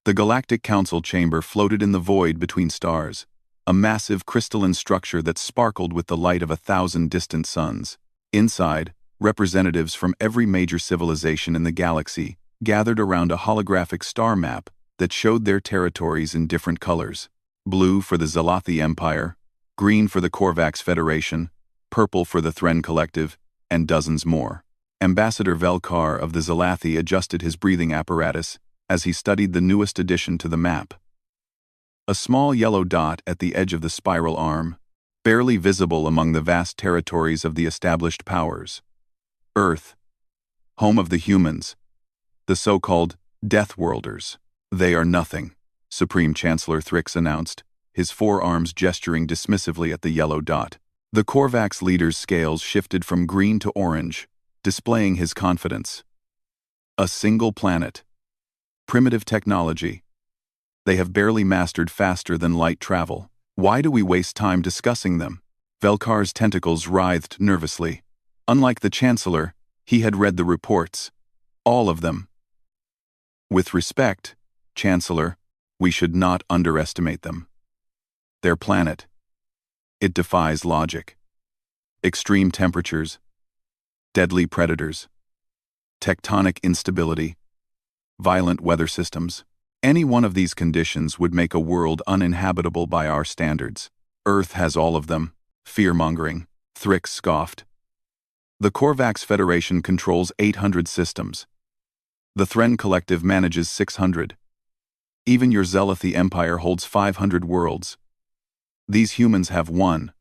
The Galactic Council chamber floated in the void between stars, a massive crystalline structure that sparkled with the light of 1,000 distant suns. Inside, representatives from every major civilization in the galaxy gathered around a holographic star map that showed their territories in different colors: blue for the Zalathi Empire, green for the Korvax Federation, purple for the Thren Collective, and dozens more. Ambassador Velkar of the Zalathi adjusted his breathing apparatus as he studied the newest addition to the map. A small yellow dot at the edge of the spiral arm, barely visible among the vast territories of the established powers. Earth, home of the humans, the so-called Deathworlders. They are nothing, Supreme Chancellor Thrix announced, his forearms gesturing dismissively at the yellow dot. The Korvax leader's scales shifted from green to orange, displaying his confidence. A single planet. Primitive technology. They have barely mastered faster than light travel. Why do we waste time discussing them? Velkar's tentacles writhed nervously. Unlike the Chancellor, he had read the reports. All of them. With respect, Chancellor, we should not underestimate them. Their planet. It defies logic. Extreme temperatures, deadly predators, tectonic instability, violent weather systems. Any one of these conditions would make a world uninhabitable by our standards. Earth has all of them. Fear-mongering, Thrix scoffed. The Korvax Federation controls 800 systems. The Thren Collective manages 600. Even your Zalathi Empire holds 500 worlds. These humans have one.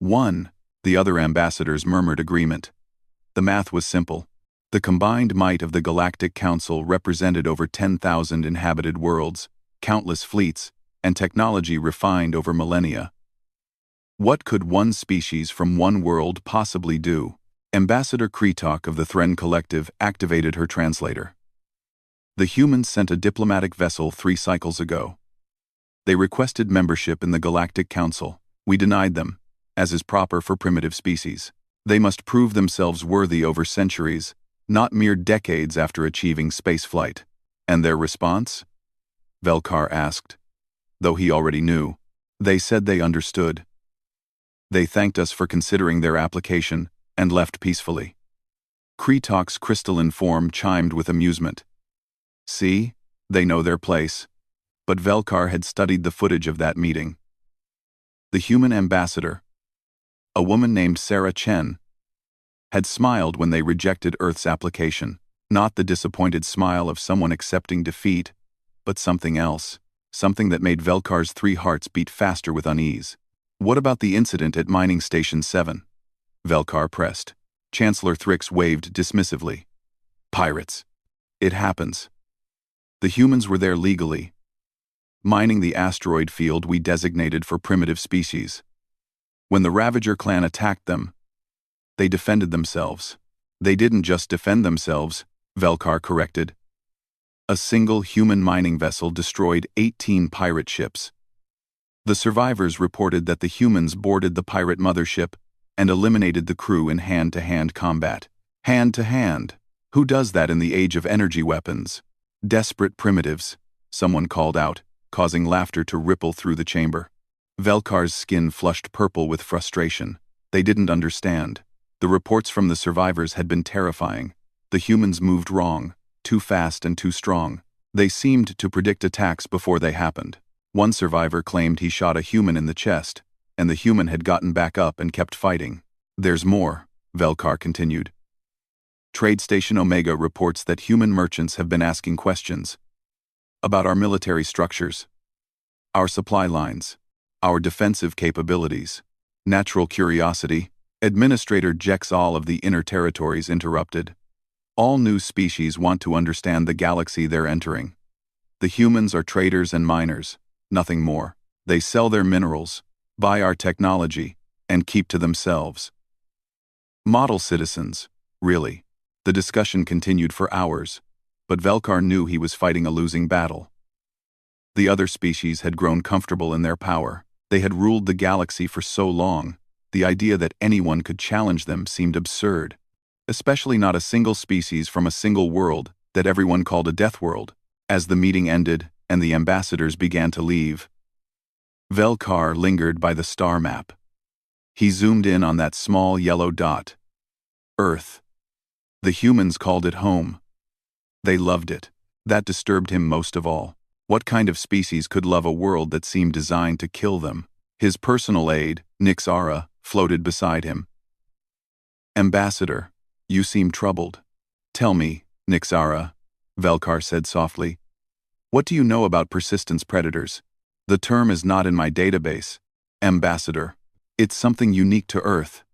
One, the other ambassadors murmured agreement. The math was simple. The combined might of the Galactic Council represented over 10,000 inhabited worlds, countless fleets, and technology refined over millennia. What could one species from one world possibly do? Ambassador Kretok of the Thren Collective activated her translator. The humans sent a diplomatic vessel 3 cycles ago. They requested membership in the Galactic Council. We denied them, as is proper for primitive species. They must prove themselves worthy over centuries, not mere decades after achieving spaceflight. And their response? Velkar asked. Though he already knew. They said they understood. They thanked us for considering their application and left peacefully. Kretok's crystalline form chimed with amusement. See, they know their place. But Velkar had studied the footage of that meeting. The human ambassador, a woman named Sarah Chen, had smiled when they rejected Earth's application. Not the disappointed smile of someone accepting defeat, but something else, something that made Velkar's 3 hearts beat faster with unease. What about the incident at Mining Station 7? Velkar pressed. Chancellor Thrix waved dismissively. Pirates. It happens. The humans were there legally, mining the asteroid field we designated for primitive species. When the Ravager clan attacked them, they defended themselves. They didn't just defend themselves, Velkar corrected. A single human mining vessel destroyed 18 pirate ships. The survivors reported that the humans boarded the pirate mothership and eliminated the crew in hand-to-hand combat. Hand-to-hand? Who does that in the age of energy weapons? Desperate primitives, someone called out, causing laughter to ripple through the chamber. Velkar's skin flushed purple with frustration. They didn't understand. The reports from the survivors had been terrifying. The humans moved wrong, too fast and too strong. They seemed to predict attacks before they happened. One survivor claimed he shot a human in the chest, and the human had gotten back up and kept fighting. There's more, Velkar continued. Trade Station Omega reports that human merchants have been asking questions about our military structures, our supply lines, our defensive capabilities. Natural curiosity. Administrator Jexal of the Inner Territories interrupted. All new species want to understand the galaxy they're entering. The humans are traders and miners, nothing more. They sell their minerals, buy our technology, and keep to themselves. Model citizens, really. The discussion continued for hours, but Velkar knew he was fighting a losing battle. The other species had grown comfortable in their power. They had ruled the galaxy for so long. The idea that anyone could challenge them seemed absurd, especially not a single species from a single world that everyone called a death world. As the meeting ended, and the ambassadors began to leave. Velkar lingered by the star map. He zoomed in on that small yellow dot. Earth. The humans called it home. They loved it. That disturbed him most of all. What kind of species could love a world that seemed designed to kill them? His personal aide, Nixara, floated beside him. Ambassador, you seem troubled. Tell me, Nixara, Velkar said softly. What do you know about persistence predators? The term is not in my database. Ambassador. It's something unique to Earth.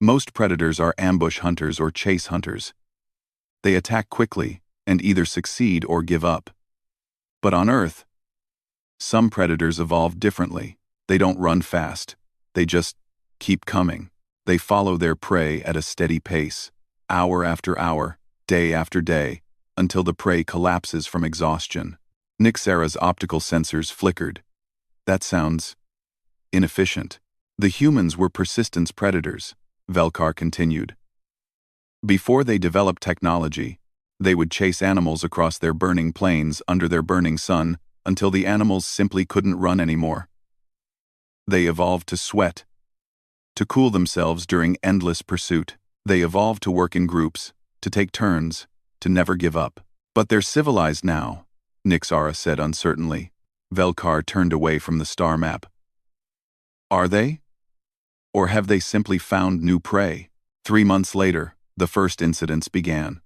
Most predators are ambush hunters or chase hunters. They attack quickly and either succeed or give up. But on Earth, some predators evolve differently. They don't run fast. They just keep coming. They follow their prey at a steady pace, hour after hour, day after day, until the prey collapses from exhaustion. Nixara's optical sensors flickered. That sounds inefficient. The humans were persistence predators, Velkar continued. Before they developed technology, they would chase animals across their burning plains under their burning sun until the animals simply couldn't run anymore. They evolved to sweat, to cool themselves during endless pursuit. They evolved to work in groups, to take turns, to never give up. But they're civilized now, Nixara said uncertainly. Velkar turned away from the star map. Are they? Or have they simply found new prey? 3 months later, the first incidents began.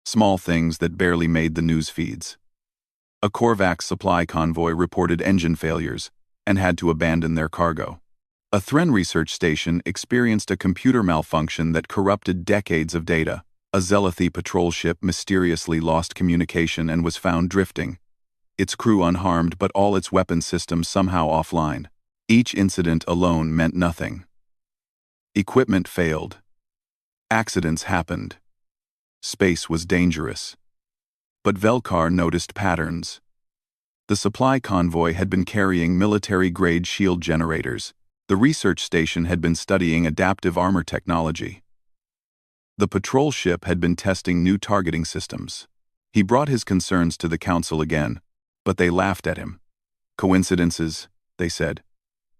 Small things that barely made the news feeds. A Korvax supply convoy reported engine failures and had to abandon their cargo. A Thren research station experienced a computer malfunction that corrupted decades of data. A Zelathi patrol ship mysteriously lost communication and was found drifting. Its crew unharmed but all its weapon systems somehow offline. Each incident alone meant nothing. Equipment failed. Accidents happened. Space was dangerous. But Velkar noticed patterns. The supply convoy had been carrying military-grade shield generators. The research station had been studying adaptive armor technology. The patrol ship had been testing new targeting systems. He brought his concerns to the council again, but they laughed at him. Coincidences, they said.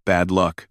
Bad luck.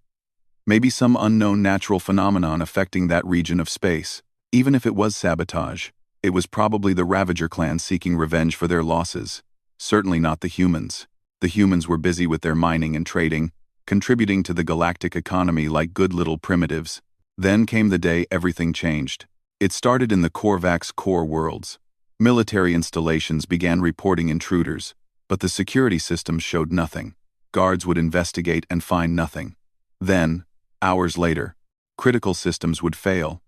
Maybe some unknown natural phenomenon affecting that region of space. Even if it was sabotage, it was probably the Ravager clan seeking revenge for their losses. Certainly not the humans. The humans were busy with their mining and trading, contributing to the galactic economy like good little primitives. Then came the day everything changed. It started in the Korvax core worlds. Military installations began reporting intruders, but the security systems showed nothing. Guards would investigate and find nothing. Then, hours later, critical systems would fail.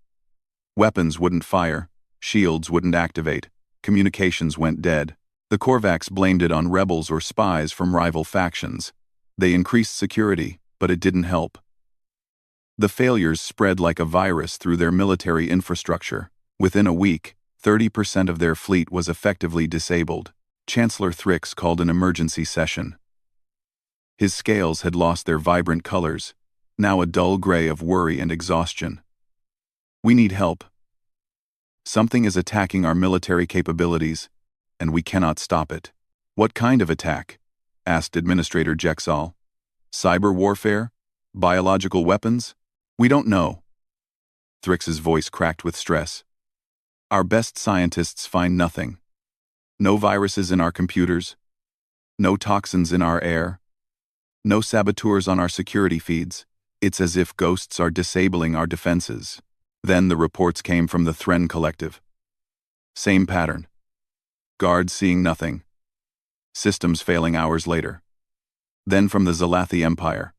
Weapons wouldn't fire, shields wouldn't activate, communications went dead. The Korvax blamed it on rebels or spies from rival factions. They increased security, but it didn't help. The failures spread like a virus through their military infrastructure. Within a week, 30% of their fleet was effectively disabled. Chancellor Thrix called an emergency session. His scales had lost their vibrant colors, now a dull gray of worry and exhaustion. We need help. Something is attacking our military capabilities, and we cannot stop it. What kind of attack? Asked Administrator Jexal. Cyber warfare? Biological weapons? We don't know. Thrix's voice cracked with stress. Our best scientists find nothing. No viruses in our computers. No toxins in our air. No saboteurs on our security feeds. It's as if ghosts are disabling our defenses. Then the reports came from the Thren Collective. Same pattern. Guards seeing nothing. Systems failing hours later. Then from the Zelathi Empire.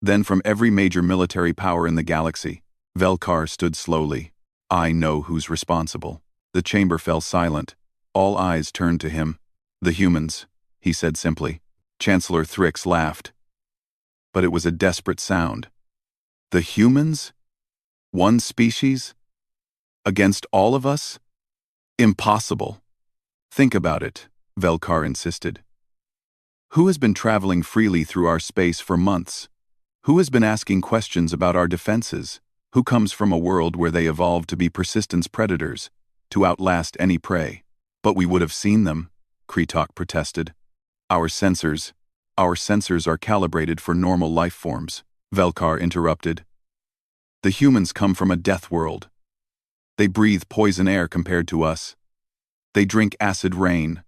Then from every major military power in the galaxy. Velkar stood slowly. I know who's responsible. The chamber fell silent. All eyes turned to him. The humans, he said simply. Chancellor Thrix laughed. But it was a desperate sound. The humans? One species? Against all of us? Impossible. Think about it, Velkar insisted. Who has been traveling freely through our space for months? Who has been asking questions about our defenses? Who comes from a world where they evolved to be persistence predators, to outlast any prey? But we would have seen them. Kretok protested. Our sensors are calibrated for normal life forms, Velkar interrupted. The humans come from a death world. They breathe poison air compared to us. They drink acid rain.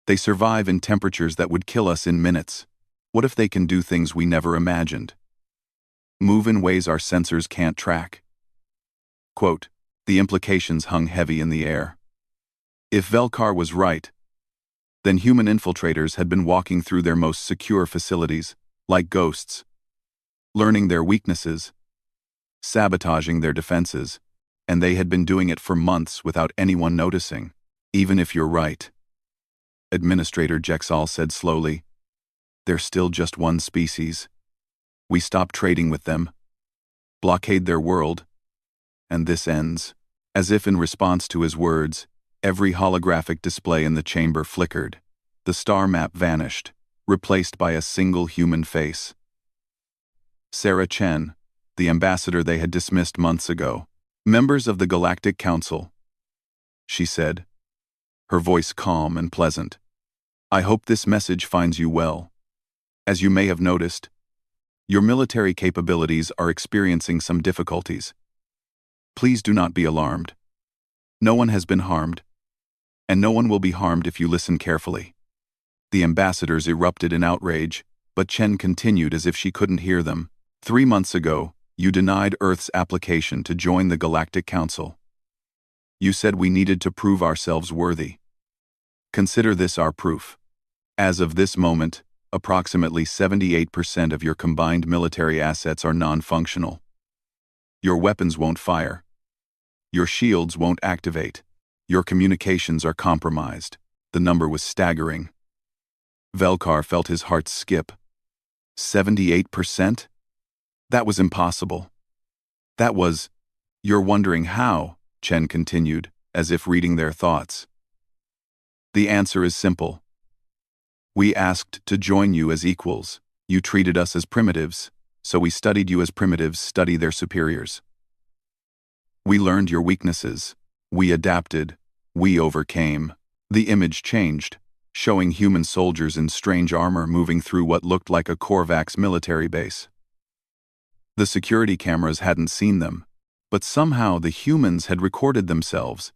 They survive in temperatures that would kill us in minutes. What if they can do things we never imagined? Move in ways our sensors can't track. Quote, the implications hung heavy in the air. If Velkar was right, then human infiltrators had been walking through their most secure facilities, like ghosts, learning their weaknesses, sabotaging their defenses, and they had been doing it for months without anyone noticing. Even if you're right, Administrator Jexal said slowly, they're still just one species. We stop trading with them, blockade their world, and this ends. As if in response to his words, every holographic display in the chamber flickered. The star map vanished, replaced by a single human face. Sarah Chen, the ambassador they had dismissed months ago. Members of the Galactic Council, she said, her voice calm and pleasant. I hope this message finds you well. As you may have noticed, your military capabilities are experiencing some difficulties. Please do not be alarmed. No one has been harmed, and no one will be harmed if you listen carefully. The ambassadors erupted in outrage, but Chen continued as if she couldn't hear them. 3 months ago, you denied Earth's application to join the Galactic Council. You said we needed to prove ourselves worthy. Consider this our proof. As of this moment, approximately 78% of your combined military assets are non-functional. Your weapons won't fire. Your shields won't activate. Your communications are compromised. The number was staggering. Velkar felt his heart skip. 78%? That was impossible. That was... You're wondering how, Chen continued, as if reading their thoughts. The answer is simple. We asked to join you as equals. You treated us as primitives, so we studied you as primitives study their superiors. We learned your weaknesses. We adapted. We overcame. The image changed, showing human soldiers in strange armor moving through what looked like a Korvax military base. The security cameras hadn't seen them, but somehow the humans had recorded themselves.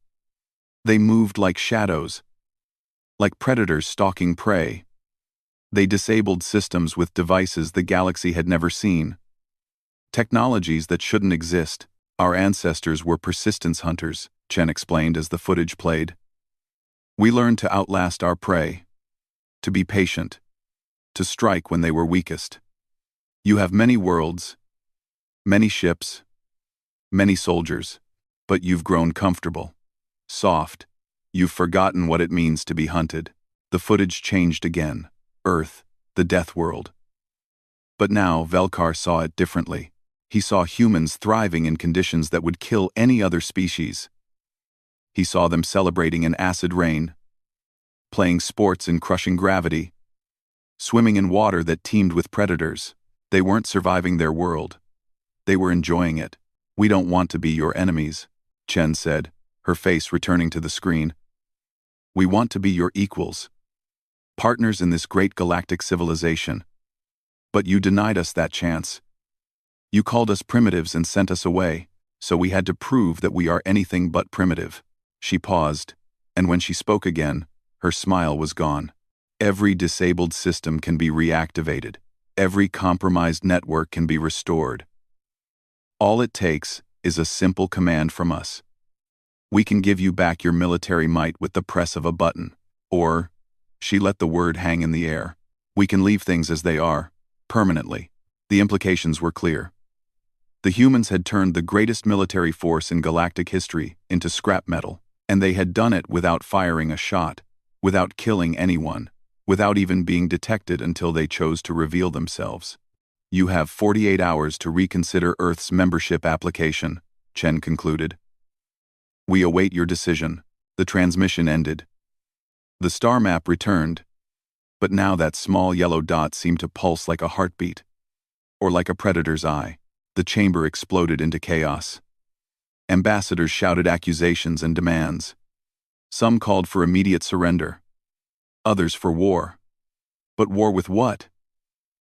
They moved like shadows, like predators stalking prey. They disabled systems with devices the galaxy had never seen. Technologies that shouldn't exist. Our ancestors were persistence hunters, Chen explained as the footage played. We learned to outlast our prey, to be patient, to strike when they were weakest. You have many worlds, many ships, many soldiers, but you've grown comfortable, soft. You've forgotten what it means to be hunted. The footage changed again. Earth, the death world. But now Velkar saw it differently. He saw humans thriving in conditions that would kill any other species. He saw them celebrating in acid rain, playing sports in crushing gravity, swimming in water that teemed with predators. They weren't surviving their world. They were enjoying it. We don't want to be your enemies, Chen said, her face returning to the screen. We want to be your equals, partners in this great galactic civilization. But you denied us that chance. You called us primitives and sent us away, so we had to prove that we are anything but primitive. She paused, and when she spoke again, her smile was gone. Every disabled system can be reactivated. Every compromised network can be restored. All it takes is a simple command from us. We can give you back your military might with the press of a button. Or, she let the word hang in the air, we can leave things as they are, permanently. The implications were clear. The humans had turned the greatest military force in galactic history into scrap metal, and they had done it without firing a shot, without killing anyone, without even being detected until they chose to reveal themselves. You have 48 hours to reconsider Earth's membership application, Chen concluded. We await your decision. The transmission ended. The star map returned, but now that small yellow dot seemed to pulse like a heartbeat, or like a predator's eye. The chamber exploded into chaos. Ambassadors shouted accusations and demands. Some called for immediate surrender. others for war. But war with what?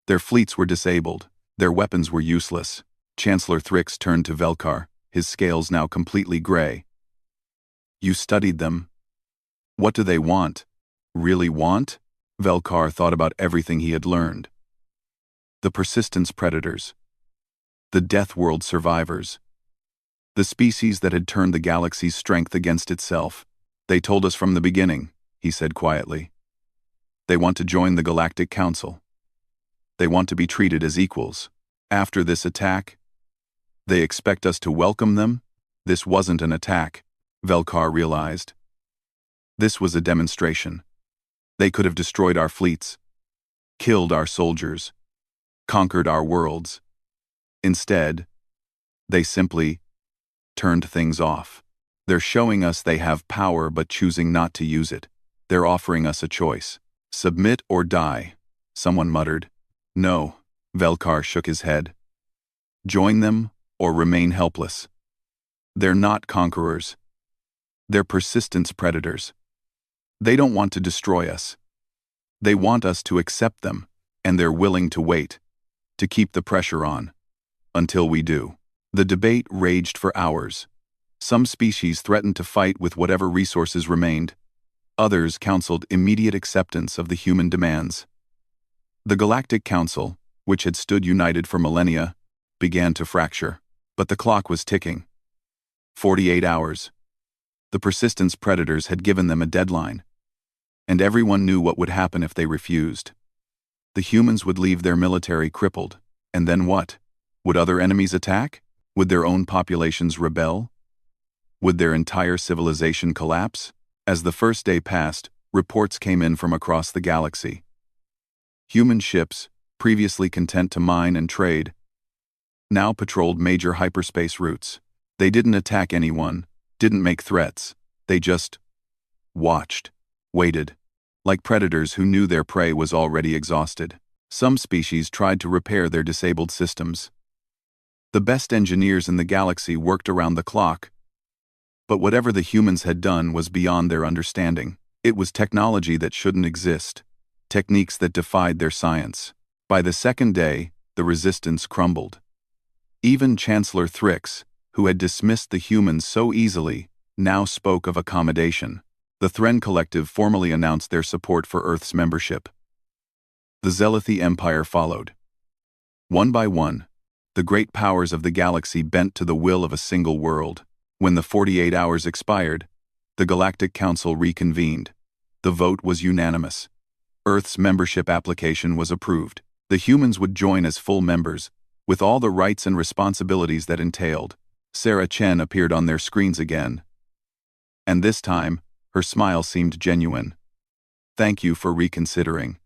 Their fleets were disabled. Their weapons were useless. Chancellor Thrix turned to Velkar, his scales now completely gray. You studied them. What do they want? Really want? Velkar thought about everything he had learned. The persistence predators. The Deathworld survivors. The species that had turned the galaxy's strength against itself. They told us from the beginning, he said quietly. They want to join the Galactic Council. They want to be treated as equals. After this attack, they expect us to welcome them? This wasn't an attack, Velkar realized. This was a demonstration. They could have destroyed our fleets, killed our soldiers, conquered our worlds. Instead, they simply turned things off. They're showing us they have power but choosing not to use it. They're offering us a choice. Submit or die, someone muttered. No, Velkar shook his head. Join them or remain helpless. They're not conquerors. They're persistence predators. They don't want to destroy us. They want us to accept them, and they're willing to wait, to keep the pressure on, until we do. The debate raged for hours. Some species threatened to fight with whatever resources remained. Others counseled immediate acceptance of the human demands. The Galactic Council, which had stood united for millennia, began to fracture. But the clock was ticking. 48 hours. The persistence predators had given them a deadline. And everyone knew what would happen if they refused. The humans would leave their military crippled. And then what? Would other enemies attack? Would their own populations rebel? Would their entire civilization collapse? As the first day passed, reports came in from across the galaxy. Human ships, previously content to mine and trade, now patrolled major hyperspace routes. They didn't attack anyone, didn't make threats. They just watched, waited, like predators who knew their prey was already exhausted. Some species tried to repair their disabled systems. The best engineers in the galaxy worked around the clock. But whatever the humans had done was beyond their understanding. It was technology that shouldn't exist, techniques that defied their science. By the second day, the resistance crumbled. Even Chancellor Thrix, who had dismissed the humans so easily, now spoke of accommodation. The Thren Collective formally announced their support for Earth's membership. The Zealothi Empire followed. One by one, the great powers of the galaxy bent to the will of a single world. When the 48 hours expired, the Galactic Council reconvened. The vote was unanimous. Earth's membership application was approved. The humans would join as full members, with all the rights and responsibilities that entailed. Sarah Chen appeared on their screens again. And this time, her smile seemed genuine. Thank you for reconsidering.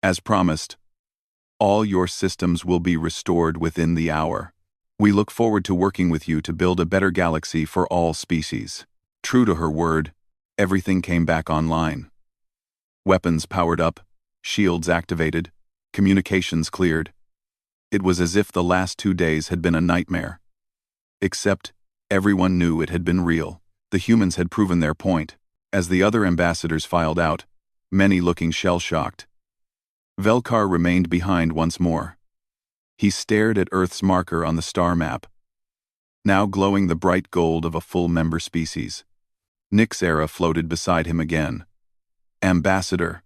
As promised, all your systems will be restored within the hour. We look forward to working with you to build a better galaxy for all species. True to her word, everything came back online. Weapons powered up, shields activated, communications cleared. It was as if the last 2 days had been a nightmare. Except, everyone knew it had been real. The humans had proven their point. As the other ambassadors filed out, many looking shell-shocked, Velkar remained behind once more. He stared at Earth's marker on the star map, now glowing the bright gold of a full member species. Nixera floated beside him again. Ambassador,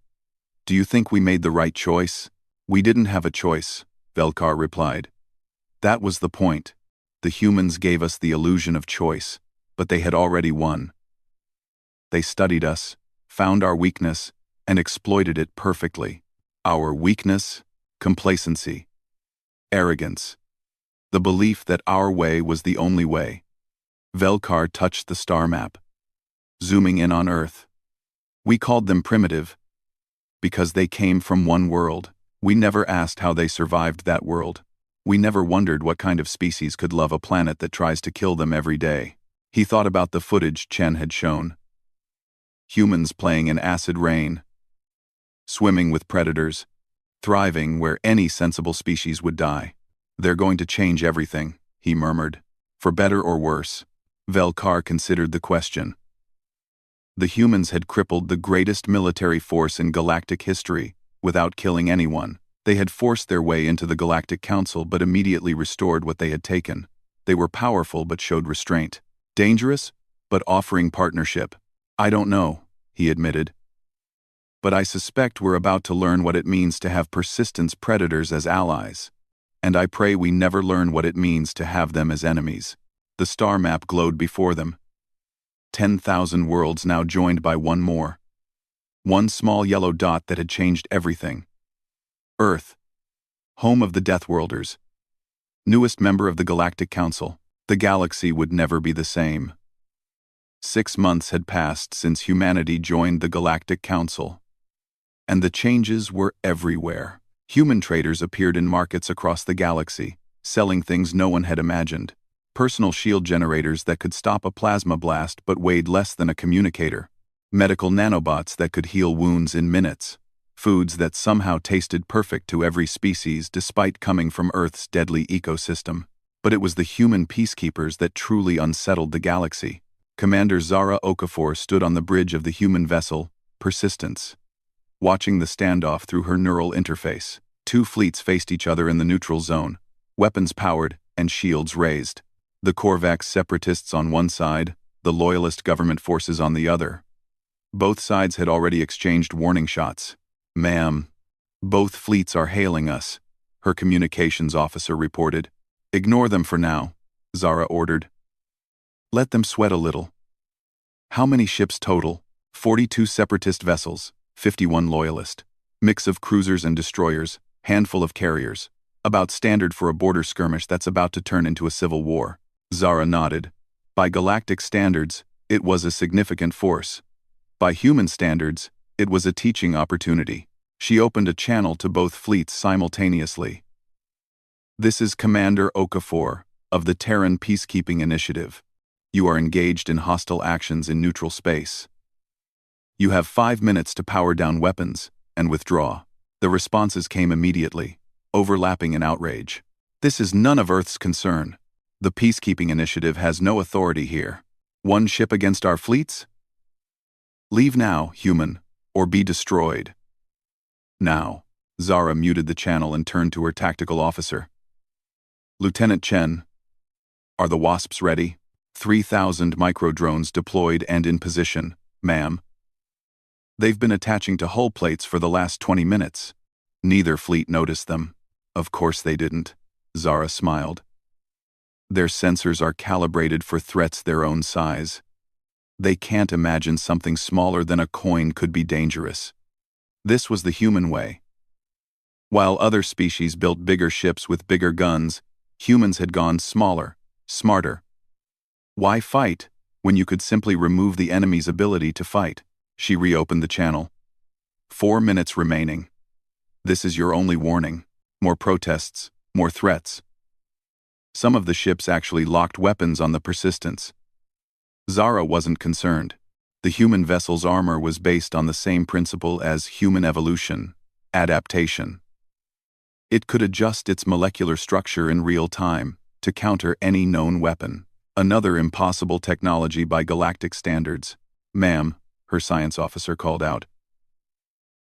do you think we made the right choice? We didn't have a choice, Velkar replied. That was the point. The humans gave us the illusion of choice, but they had already won. They studied us, found our weakness, and exploited it perfectly. Our weakness, complacency, arrogance, the belief that our way was the only way. Velkar touched the star map, zooming in on Earth. We called them primitive because they came from one world. We never asked how they survived that world. We never wondered what kind of species could love a planet that tries to kill them every day. He thought about the footage Chen had shown. Humans playing in acid rain, swimming with predators, thriving where any sensible species would die. They're going to change everything, he murmured. For better or worse? Velkar considered the question. The humans had crippled the greatest military force in galactic history without killing anyone. They had forced their way into the Galactic Council but immediately restored what they had taken. They were powerful but showed restraint. Dangerous, but offering partnership. I don't know, he admitted. But I suspect we're about to learn what it means to have persistence predators as allies. And I pray we never learn what it means to have them as enemies. The star map glowed before them. 10,000 worlds now joined by one more. One small yellow dot that had changed everything. Earth. Home of the Deathworlders. Newest member of the Galactic Council. The galaxy would never be the same. 6 months had passed since humanity joined the Galactic Council. And the changes were everywhere. Human traders appeared in markets across the galaxy, selling things no one had imagined. Personal shield generators that could stop a plasma blast but weighed less than a communicator. Medical nanobots that could heal wounds in minutes. Foods that somehow tasted perfect to every species despite coming from Earth's deadly ecosystem. But it was the human peacekeepers that truly unsettled the galaxy. Commander Zara Okafor stood on the bridge of the human vessel, Persistence. Watching the standoff through her neural interface. 2 fleets faced each other in the neutral zone, weapons powered and shields raised. The Korvax separatists on one side, the loyalist government forces on the other. Both sides had already exchanged warning shots. "Ma'am, both fleets are hailing us," her communications officer reported. "Ignore them for now," Zara ordered. "Let them sweat a little." How many ships total? 42 separatist vessels, 51 loyalist. Mix of cruisers and destroyers, handful of carriers. About standard for a border skirmish that's about to turn into a civil war. Zara nodded. By galactic standards, it was a significant force. By human standards, it was a teaching opportunity. She opened a channel to both fleets simultaneously. "This is Commander Okafor, of the Terran Peacekeeping Initiative. You are engaged in hostile actions in neutral space. You have 5 minutes to power down weapons and withdraw." The responses came immediately, overlapping in outrage. "This is none of Earth's concern. The Peacekeeping Initiative has no authority here. One ship against our fleets? Leave now, human, or be destroyed." "Now." Zara muted the channel and turned to her tactical officer. "Lieutenant Chen, are the Wasps ready?" 3,000 micro-drones deployed and in position, ma'am. "They've been attaching to hull plates for the last 20 minutes. Neither fleet noticed them." "Of course they didn't," Zara smiled. "Their sensors are calibrated for threats their own size. They can't imagine something smaller than a coin could be dangerous. This was the human way. While other species built bigger ships with bigger guns, humans had gone smaller, smarter. Why fight, when you could simply remove the enemy's ability to fight? She reopened the channel. 4 minutes remaining. This is your only warning. More protests, more threats. Some of the ships actually locked weapons on the Persistence. Zara wasn't concerned. The human vessel's armor was based on the same principle as human evolution, adaptation. It could adjust its molecular structure in real time to counter any known weapon. Another impossible technology by galactic standards. "Ma'am," her science officer called out.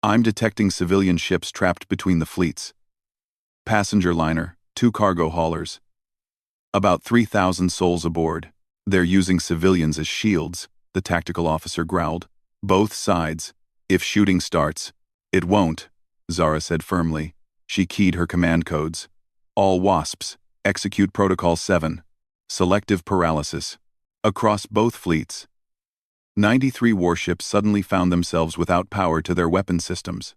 "I'm detecting civilian ships trapped between the fleets. Passenger liner, 2 cargo haulers. About 3,000 souls aboard. They're using civilians as shields," the tactical officer growled. "Both sides. If shooting starts." "It won't," Zara said firmly. She keyed her command codes. "All Wasps, execute Protocol 7. Selective paralysis." Across both fleets, 93 warships suddenly found themselves without power to their weapon systems.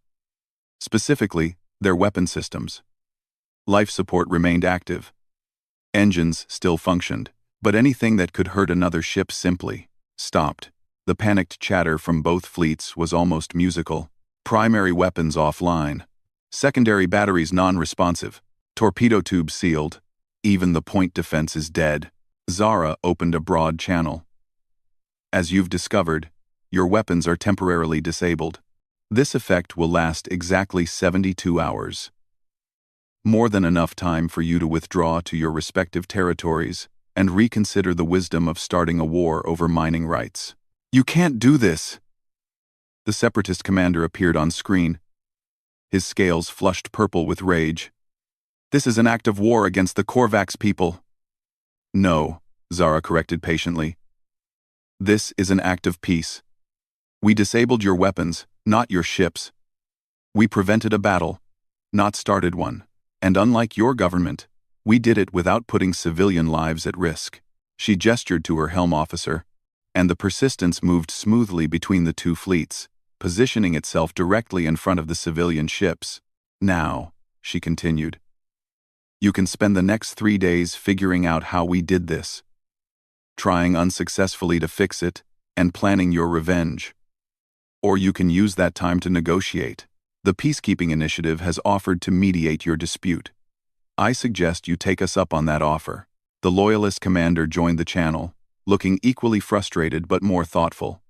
Specifically, their weapon systems. Life support remained active. Engines still functioned, but anything that could hurt another ship simply stopped. The panicked chatter from both fleets was almost musical. Primary weapons offline. Secondary batteries non-responsive. Torpedo tubes sealed. Even the point defense is dead. Zara opened a broad channel. "As you've discovered, your weapons are temporarily disabled. This effect will last exactly 72 hours. More than enough time for you to withdraw to your respective territories and reconsider the wisdom of starting a war over mining rights." You can't do this! The Separatist commander appeared on screen, his scales flushed purple with rage. This is an act of war against the Korvax people. No, Zara corrected patiently. This is an act of peace. We disabled your weapons, not your ships. We prevented a battle, not started one. And unlike your government, we did it without putting civilian lives at risk. She gestured to her helm officer, and the Persistence moved smoothly between the two fleets, positioning itself directly in front of the civilian ships. Now, she continued, you can spend the next 3 days figuring out how we did this, trying unsuccessfully to fix it, and planning your revenge. Or you can use that time to negotiate. The Peacekeeping Initiative has offered to mediate your dispute. I suggest you take us up on that offer. The Loyalist commander joined the channel, looking equally frustrated but more thoughtful.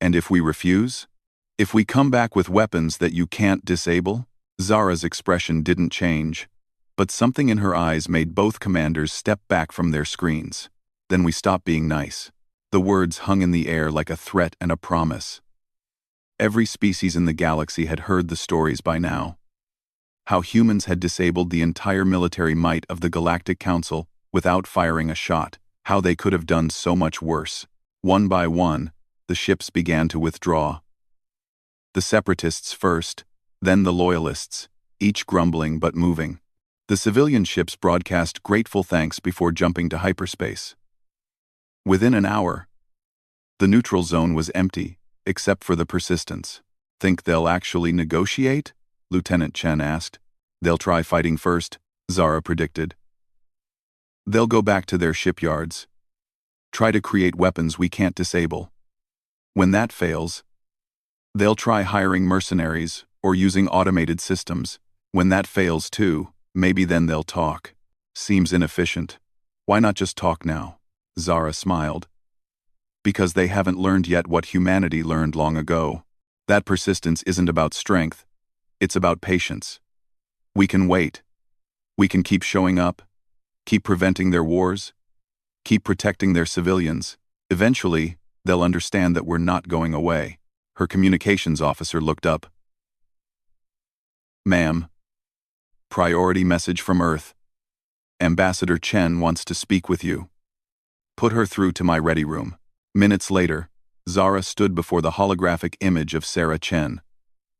And if we refuse? If we come back with weapons that you can't disable? Zara's expression didn't change, but something in her eyes made both commanders step back from their screens. Then we stop being nice. The words hung in the air like a threat and a promise. Every species in the galaxy had heard the stories by now. How humans had disabled the entire military might of the Galactic Council without firing a shot. How they could have done so much worse. One by one, the ships began to withdraw. The Separatists first, then the Loyalists, each grumbling but moving. The civilian ships broadcast grateful thanks before jumping to hyperspace. Within an hour, the neutral zone was empty, except for the Persistence. Think they'll actually negotiate? Lieutenant Chen asked. They'll try fighting first, Zara predicted. They'll go back to their shipyards. Try to create weapons we can't disable. When that fails, they'll try hiring mercenaries or using automated systems. When that fails too, maybe then they'll talk. Seems inefficient. Why not just talk now? Zara smiled. Because they haven't learned yet what humanity learned long ago. That persistence isn't about strength. It's about patience. We can wait. We can keep showing up. Keep preventing their wars. Keep protecting their civilians. Eventually, they'll understand that we're not going away. Her communications officer looked up. Ma'am. Priority message from Earth. Ambassador Chen wants to speak with you. Put her through to my ready room. Minutes later, Zara stood before the holographic image of Sarah Chen,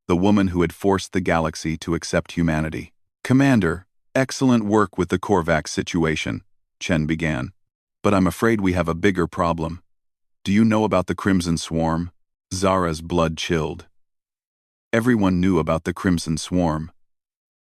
the woman who had forced the galaxy to accept humanity. Commander, excellent work with the Korvax situation, Chen began. But I'm afraid we have a bigger problem. Do you know about the Crimson Swarm? Zara's blood chilled. Everyone knew about the Crimson Swarm.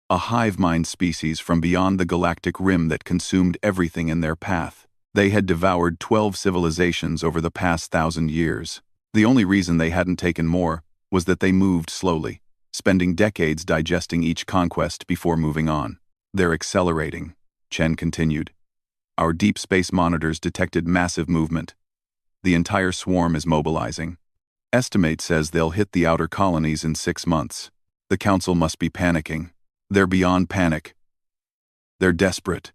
A hive mind species from beyond the galactic rim that consumed everything in their path. They had devoured 12 civilizations over the past 1,000 years. The only reason they hadn't taken more was that they moved slowly, spending decades digesting each conquest before moving on. They're accelerating, Chen continued. Our deep space monitors detected massive movement. The entire swarm is mobilizing. Estimate says they'll hit the outer colonies in 6 months. The council must be panicking. They're beyond panic. They're desperate.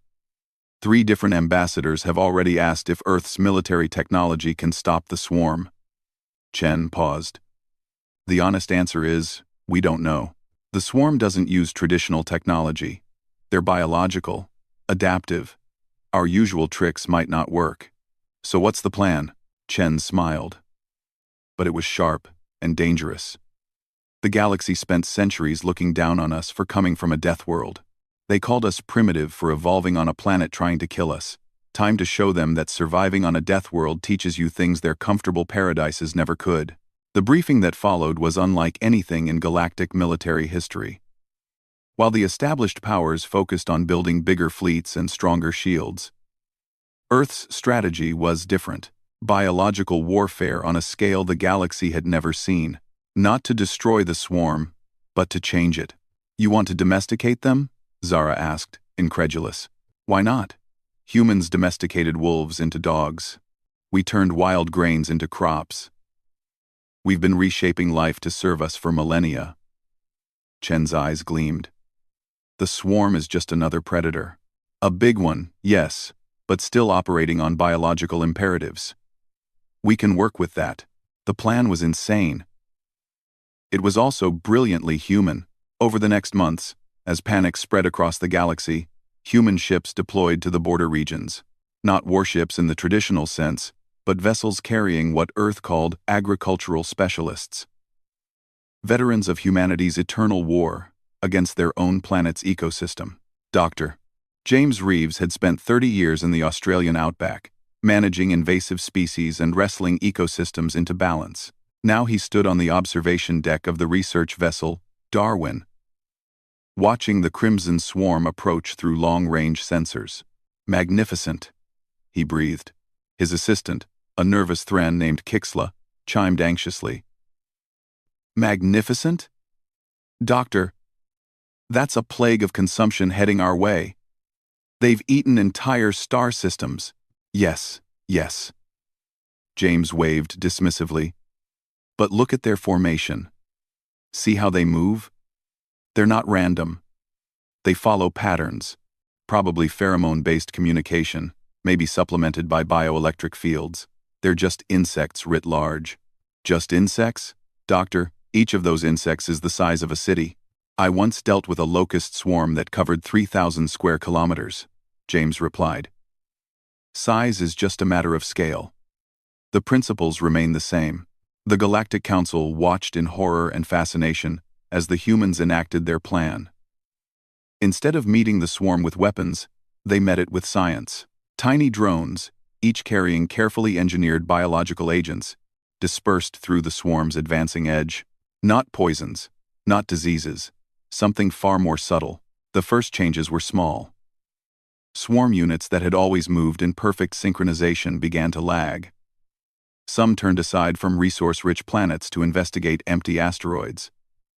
3 different ambassadors have already asked if Earth's military technology can stop the swarm. Chen paused. The honest answer is, we don't know. The swarm doesn't use traditional technology. They're biological, adaptive. Our usual tricks might not work. So what's the plan? Chen smiled. But it was sharp and dangerous. The galaxy spent centuries looking down on us for coming from a death world. They called us primitive for evolving on a planet trying to kill us. Time to show them that surviving on a death world teaches you things their comfortable paradises never could. The briefing that followed was unlike anything in galactic military history. While the established powers focused on building bigger fleets and stronger shields, Earth's strategy was different. Biological warfare on a scale the galaxy had never seen. Not to destroy the swarm, but to change it. You want to domesticate them? Zara asked, incredulous. Why not? Humans domesticated wolves into dogs. We turned wild grains into crops. We've been reshaping life to serve us for millennia. Chen's eyes gleamed. The swarm is just another predator. A big one, yes, but still operating on biological imperatives. We can work with that. The plan was insane. It was also brilliantly human. Over the next months, as panic spread across the galaxy, human ships deployed to the border regions. Not warships in the traditional sense, but vessels carrying what Earth called agricultural specialists. Veterans of humanity's eternal war against their own planet's ecosystem. Dr. James Reeves had spent 30 years in the Australian outback, managing invasive species and wrestling ecosystems into balance. Now he stood on the observation deck of the research vessel Darwin, watching the crimson swarm approach through long-range sensors. Magnificent, he breathed. His assistant, a nervous Thran named Kixla, chimed anxiously. Magnificent? Doctor, that's a plague of consumption heading our way. They've eaten entire star systems. Yes, yes. James waved dismissively. But look at their formation. See how they move? They're not random. They follow patterns, probably pheromone-based communication, maybe supplemented by bioelectric fields. They're just insects writ large. Just insects? Doctor, each of those insects is the size of a city. I once dealt with a locust swarm that covered 3,000 square kilometers, James replied. Size is just a matter of scale. The principles remain the same. The Galactic Council watched in horror and fascination as the humans enacted their plan. Instead of meeting the swarm with weapons, they met it with science. Tiny drones, each carrying carefully engineered biological agents, dispersed through the swarm's advancing edge. Not poisons, not diseases, something far more subtle. The first changes were small. Swarm units that had always moved in perfect synchronization began to lag. Some turned aside from resource-rich planets to investigate empty asteroids.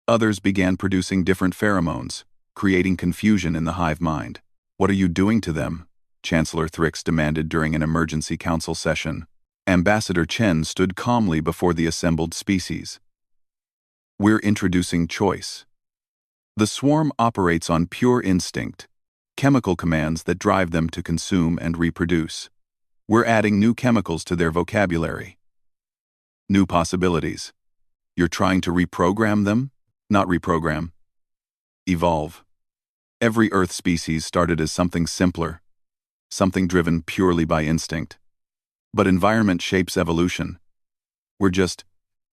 Others began producing different pheromones, creating confusion in the hive mind. What are you doing to them? Chancellor Thrix demanded during an emergency council session. Ambassador Chen stood calmly before the assembled species. We're introducing choice. The swarm operates on pure instinct, chemical commands that drive them to consume and reproduce. We're adding new chemicals to their vocabulary. New possibilities. You're trying to reprogram them? Not reprogram. Evolve. Every Earth species started as something simpler, something driven purely by instinct. But environment shapes evolution. We're just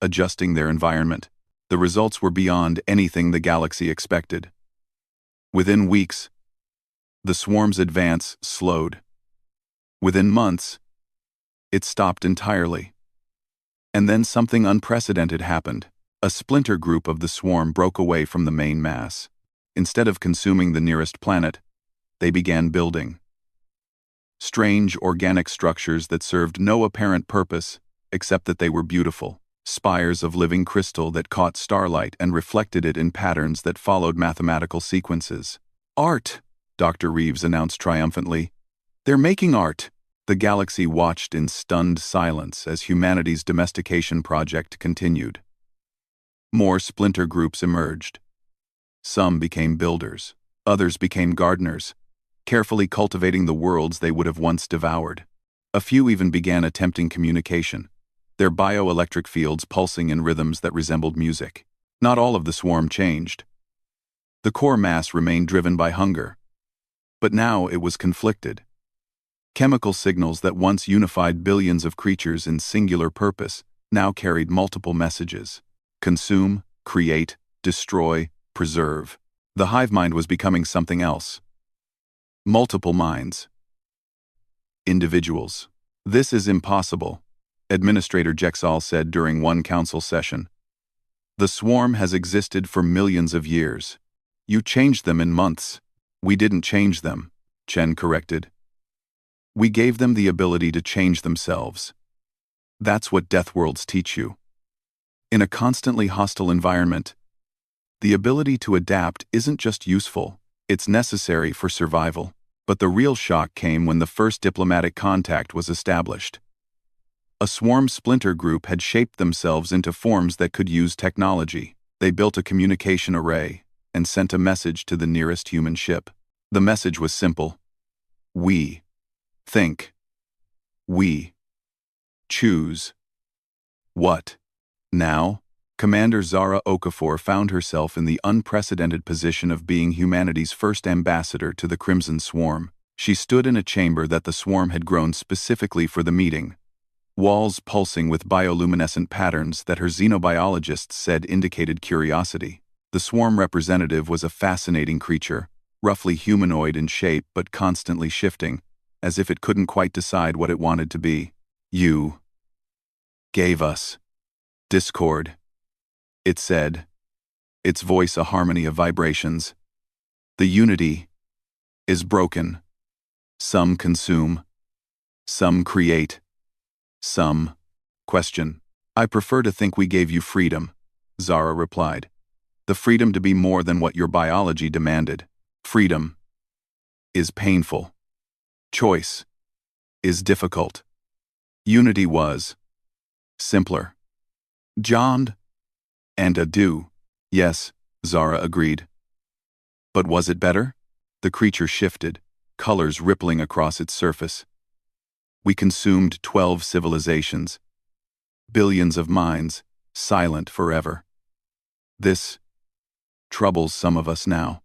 adjusting their environment. The results were beyond anything the galaxy expected. Within weeks, the swarm's advance slowed. Within months, it stopped entirely. And then something unprecedented happened. A splinter group of the swarm broke away from the main mass. Instead of consuming the nearest planet, they began building. Strange organic structures that served no apparent purpose, except that they were beautiful. Spires of living crystal that caught starlight and reflected it in patterns that followed mathematical sequences. Art, Dr. Reeves announced triumphantly. They're making art. The galaxy watched in stunned silence as humanity's domestication project continued. More splinter groups emerged. Some became builders. Others became gardeners, carefully cultivating the worlds they would have once devoured. A few even began attempting communication, their bioelectric fields pulsing in rhythms that resembled music. Not all of the swarm changed. The core mass remained driven by hunger. But now it was conflicted. Chemical signals that once unified billions of creatures in singular purpose now carried multiple messages. Consume, create, destroy, preserve. The hive mind was becoming something else. Multiple minds. Individuals. This is impossible, Administrator Jexal said during one council session. The swarm has existed for millions of years. You changed them in months. We didn't change them, Chen corrected. We gave them the ability to change themselves. That's what Deathworlds teach you. In a constantly hostile environment, the ability to adapt isn't just useful, it's necessary for survival. But the real shock came when the first diplomatic contact was established. A swarm splinter group had shaped themselves into forms that could use technology. They built a communication array and sent a message to the nearest human ship. The message was simple. We think. We choose. What Now, Commander Zara Okafor found herself in the unprecedented position of being humanity's first ambassador to the Crimson Swarm. She stood in a chamber that the swarm had grown specifically for the meeting, walls pulsing with bioluminescent patterns that her xenobiologists said indicated curiosity. The swarm representative was a fascinating creature, roughly humanoid in shape but constantly shifting, as if it couldn't quite decide what it wanted to be. "You gave us discord," it said, its voice a harmony of vibrations. "The unity is broken. Some consume, some create, some question." "I prefer to think we gave you freedom," Zara replied. "The freedom to be more than what your biology demanded. Freedom is painful. Choice is difficult. Unity was simpler. Jond and a do." "Yes," Zara agreed. "But was it better?" The creature shifted, colors rippling across its surface. "We consumed 12 civilizations, billions of minds, silent forever. This troubles some of us now.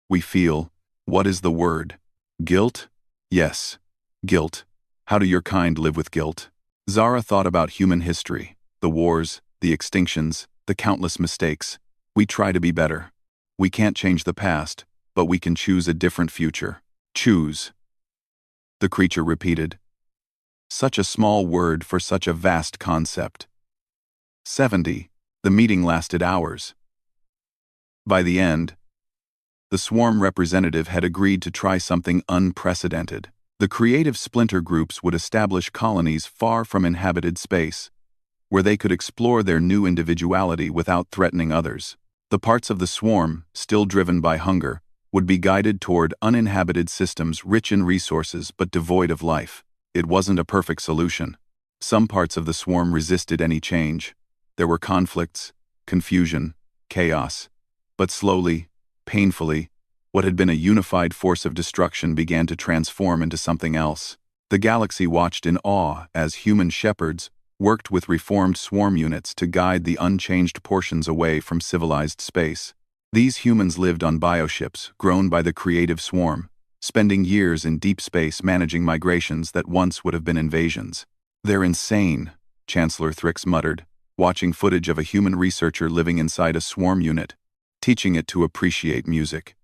We feel, what is the word? Guilt? Yes, guilt. How do your kind live with guilt?" Zara thought about human history, the wars, the extinctions, the countless mistakes. "We try to be better. We can't change the past, but we can choose a different future." "Choose," the creature repeated. Such a small word for such a vast concept. 70. The meeting lasted hours. By the end, the swarm representative had agreed to try something unprecedented. The creative splinter groups would establish colonies far from inhabited space, where they could explore their new individuality without threatening others. The parts of the swarm, still driven by hunger, would be guided toward uninhabited systems rich in resources but devoid of life. It wasn't a perfect solution. Some parts of the swarm resisted any change. There were conflicts, confusion, chaos. But slowly, painfully, what had been a unified force of destruction began to transform into something else. The galaxy watched in awe as human shepherds worked with reformed swarm units to guide the unchanged portions away from civilized space. These humans lived on bioships grown by the creative swarm, spending years in deep space managing migrations that once would have been invasions. "They're insane," Chancellor Thrix muttered, watching footage of a human researcher living inside a swarm unit, teaching it to appreciate music.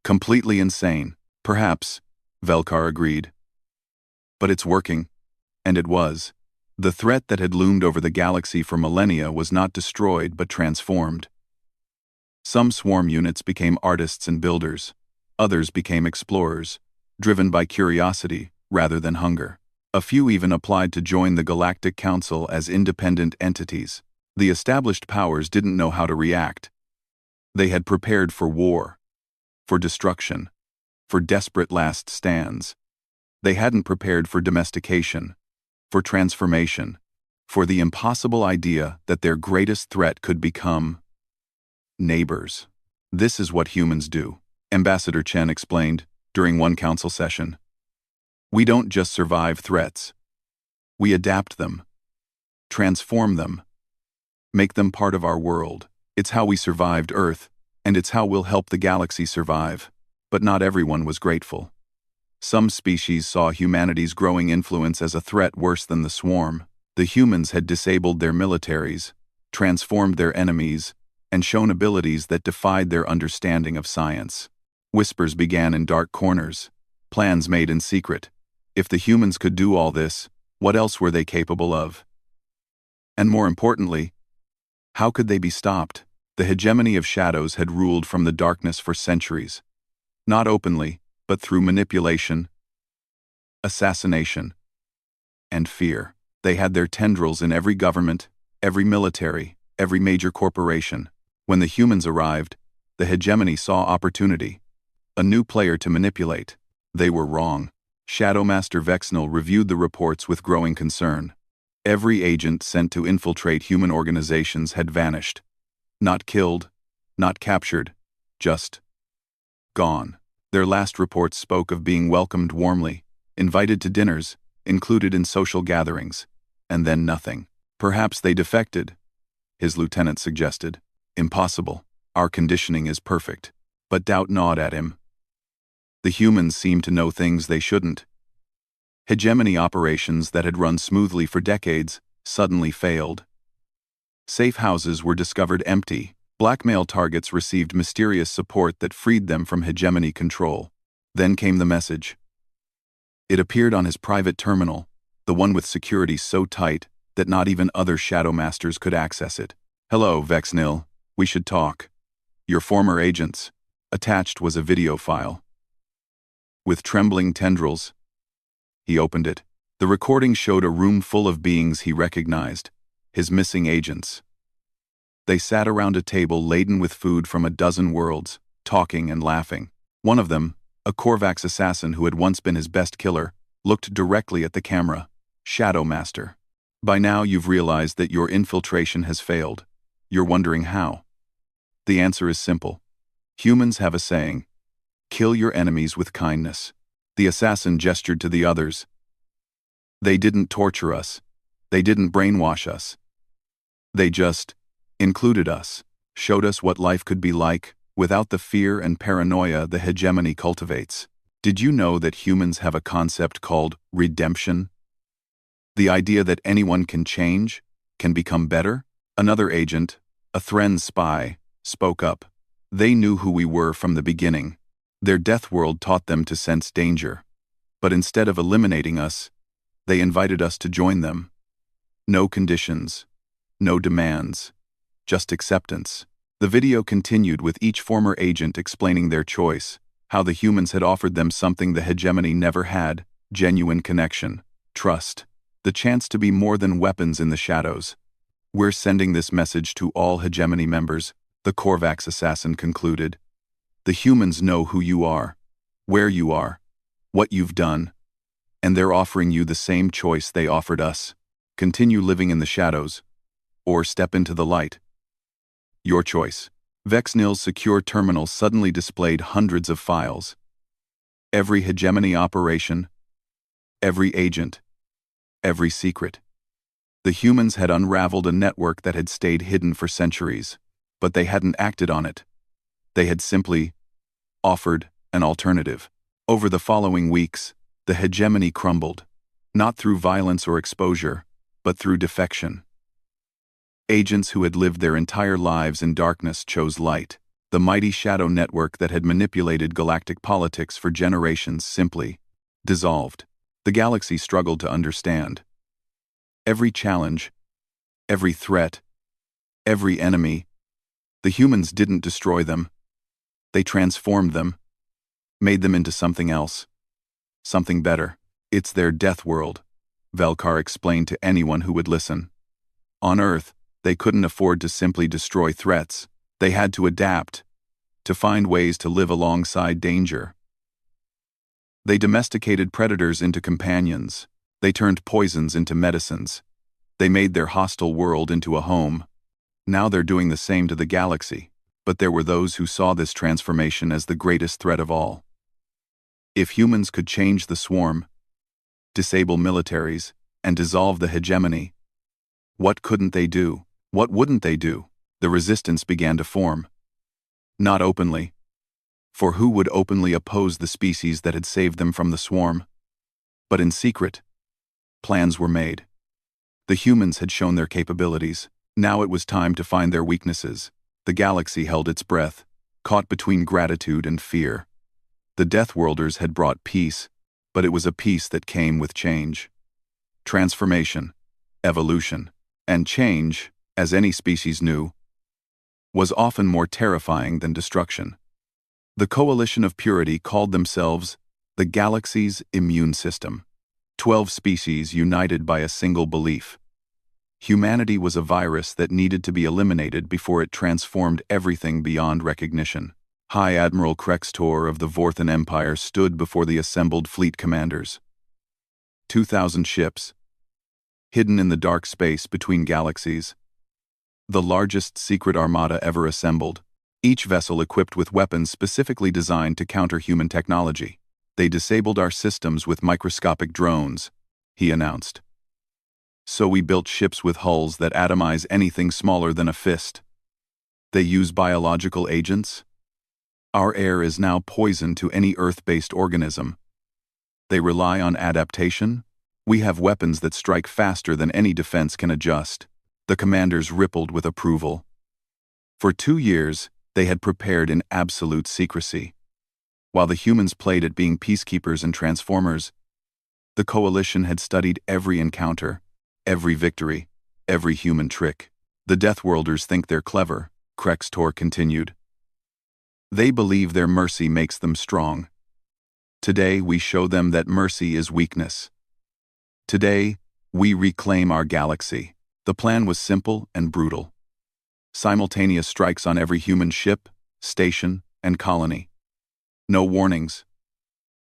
"Completely insane." "Perhaps," Velkar agreed. "But it's working." And it was. The threat that had loomed over the galaxy for millennia was not destroyed but transformed. Some swarm units became artists and builders. Others became explorers, driven by curiosity rather than hunger. A few even applied to join the Galactic Council as independent entities. The established powers didn't know how to react. They had prepared for war, for destruction, for desperate last stands. They hadn't prepared for domestication, for transformation, for the impossible idea that their greatest threat could become neighbors. "This is what humans do," Ambassador Chen explained during one council session. "We don't just survive threats. We adapt them, transform them, make them part of our world. It's how we survived Earth, and it's how we'll help the galaxy survive." But not everyone was grateful. Some species saw humanity's growing influence as a threat worse than the swarm. The humans had disabled their militaries, transformed their enemies, and shown abilities that defied their understanding of science. Whispers began in dark corners, plans made in secret. If the humans could do all this, what else were they capable of? And more importantly, how could they be stopped? The hegemony of shadows had ruled from the darkness for centuries. Not openly, but through manipulation, assassination, and fear. They had their tendrils in every government, every military, every major corporation. When the humans arrived, the hegemony saw opportunity, a new player to manipulate. They were wrong. Shadowmaster Vexnal reviewed the reports with growing concern. Every agent sent to infiltrate human organizations had vanished. Not killed, not captured, just gone. Their last reports spoke of being welcomed warmly, invited to dinners, included in social gatherings, and then nothing. Perhaps they defected, his lieutenant suggested. Impossible. Our conditioning is perfect. But doubt gnawed at him. The humans seemed to know things they shouldn't. Hegemony operations that had run smoothly for decades suddenly failed. Safe houses were discovered empty. Blackmail targets received mysterious support that freed them from hegemony control. Then came the message. It appeared on his private terminal, the one with security so tight that not even other Shadow Masters could access it. Hello, Vexnil. We should talk. Your former agents. Attached was a video file. With trembling tendrils, he opened it. The recording showed a room full of beings he recognized, his missing agents. They sat around a table laden with food from a dozen worlds, talking and laughing. One of them, a Korvax assassin who had once been his best killer, looked directly at the camera. Shadow Master. By now you've realized that your infiltration has failed. You're wondering how. The answer is simple. Humans have a saying. Kill your enemies with kindness. The assassin gestured to the others. They didn't torture us. They didn't brainwash us. They just included us, showed us what life could be like without the fear and paranoia the hegemony cultivates. Did you know that humans have a concept called redemption? The idea that anyone can change, can become better? Another agent, a Thren's spy, spoke up. They knew who we were from the beginning. Their death world taught them to sense danger. But instead of eliminating us, they invited us to join them. No conditions, no demands, just acceptance. The video continued with each former agent explaining their choice, how the humans had offered them something the hegemony never had, genuine connection, trust, the chance to be more than weapons in the shadows. We're sending this message to all hegemony members, the Korvax assassin concluded. The humans know who you are, where you are, what you've done, and they're offering you the same choice they offered us. Continue living in the shadows, or step into the light. Your choice. Vexnil's secure terminal suddenly displayed hundreds of files. Every hegemony operation, every agent, every secret. The humans had unraveled a network that had stayed hidden for centuries, but they hadn't acted on it. They had simply offered an alternative. Over the following weeks, the hegemony crumbled, not through violence or exposure, but through defection. Agents who had lived their entire lives in darkness chose light. The mighty shadow network that had manipulated galactic politics for generations simply dissolved. The galaxy struggled to understand. Every challenge, every threat, every enemy, the humans didn't destroy them. They transformed them, made them into something else, something better. It's their death world, Velkar explained to anyone who would listen. On Earth, they couldn't afford to simply destroy threats. They had to adapt, to find ways to live alongside danger. They domesticated predators into companions. They turned poisons into medicines. They made their hostile world into a home. Now they're doing the same to the galaxy. But there were those who saw this transformation as the greatest threat of all. If humans could change the swarm, disable militaries, and dissolve the hegemony, what couldn't they do? What wouldn't they do? The resistance began to form. Not openly. For who would openly oppose the species that had saved them from the swarm? But in secret, plans were made. The humans had shown their capabilities. Now it was time to find their weaknesses. The galaxy held its breath, caught between gratitude and fear. The Deathworlders had brought peace, but it was a peace that came with change. Transformation, evolution, and change, as any species knew, was often more terrifying than destruction. The Coalition of Purity called themselves the galaxy's immune system. 12 species united by a single belief. Humanity was a virus that needed to be eliminated before it transformed everything beyond recognition. High Admiral Krextor of the Vorthan Empire stood before the assembled fleet commanders. 2,000 ships, hidden in the dark space between galaxies. The largest secret armada ever assembled, each vessel equipped with weapons specifically designed to counter human technology. They disabled our systems with microscopic drones, he announced. So we built ships with hulls that atomize anything smaller than a fist. They use biological agents. Our air is now poison to any Earth-based organism. They rely on adaptation. We have weapons that strike faster than any defense can adjust. The commanders rippled with approval. For 2 years, they had prepared in absolute secrecy. While the humans played at being peacekeepers and transformers, the coalition had studied every encounter, every victory, every human trick. The Deathworlders think they're clever, Krextor continued. They believe their mercy makes them strong. Today we show them that mercy is weakness. Today, we reclaim our galaxy. The plan was simple and brutal. Simultaneous strikes on every human ship, station, and colony. No warnings.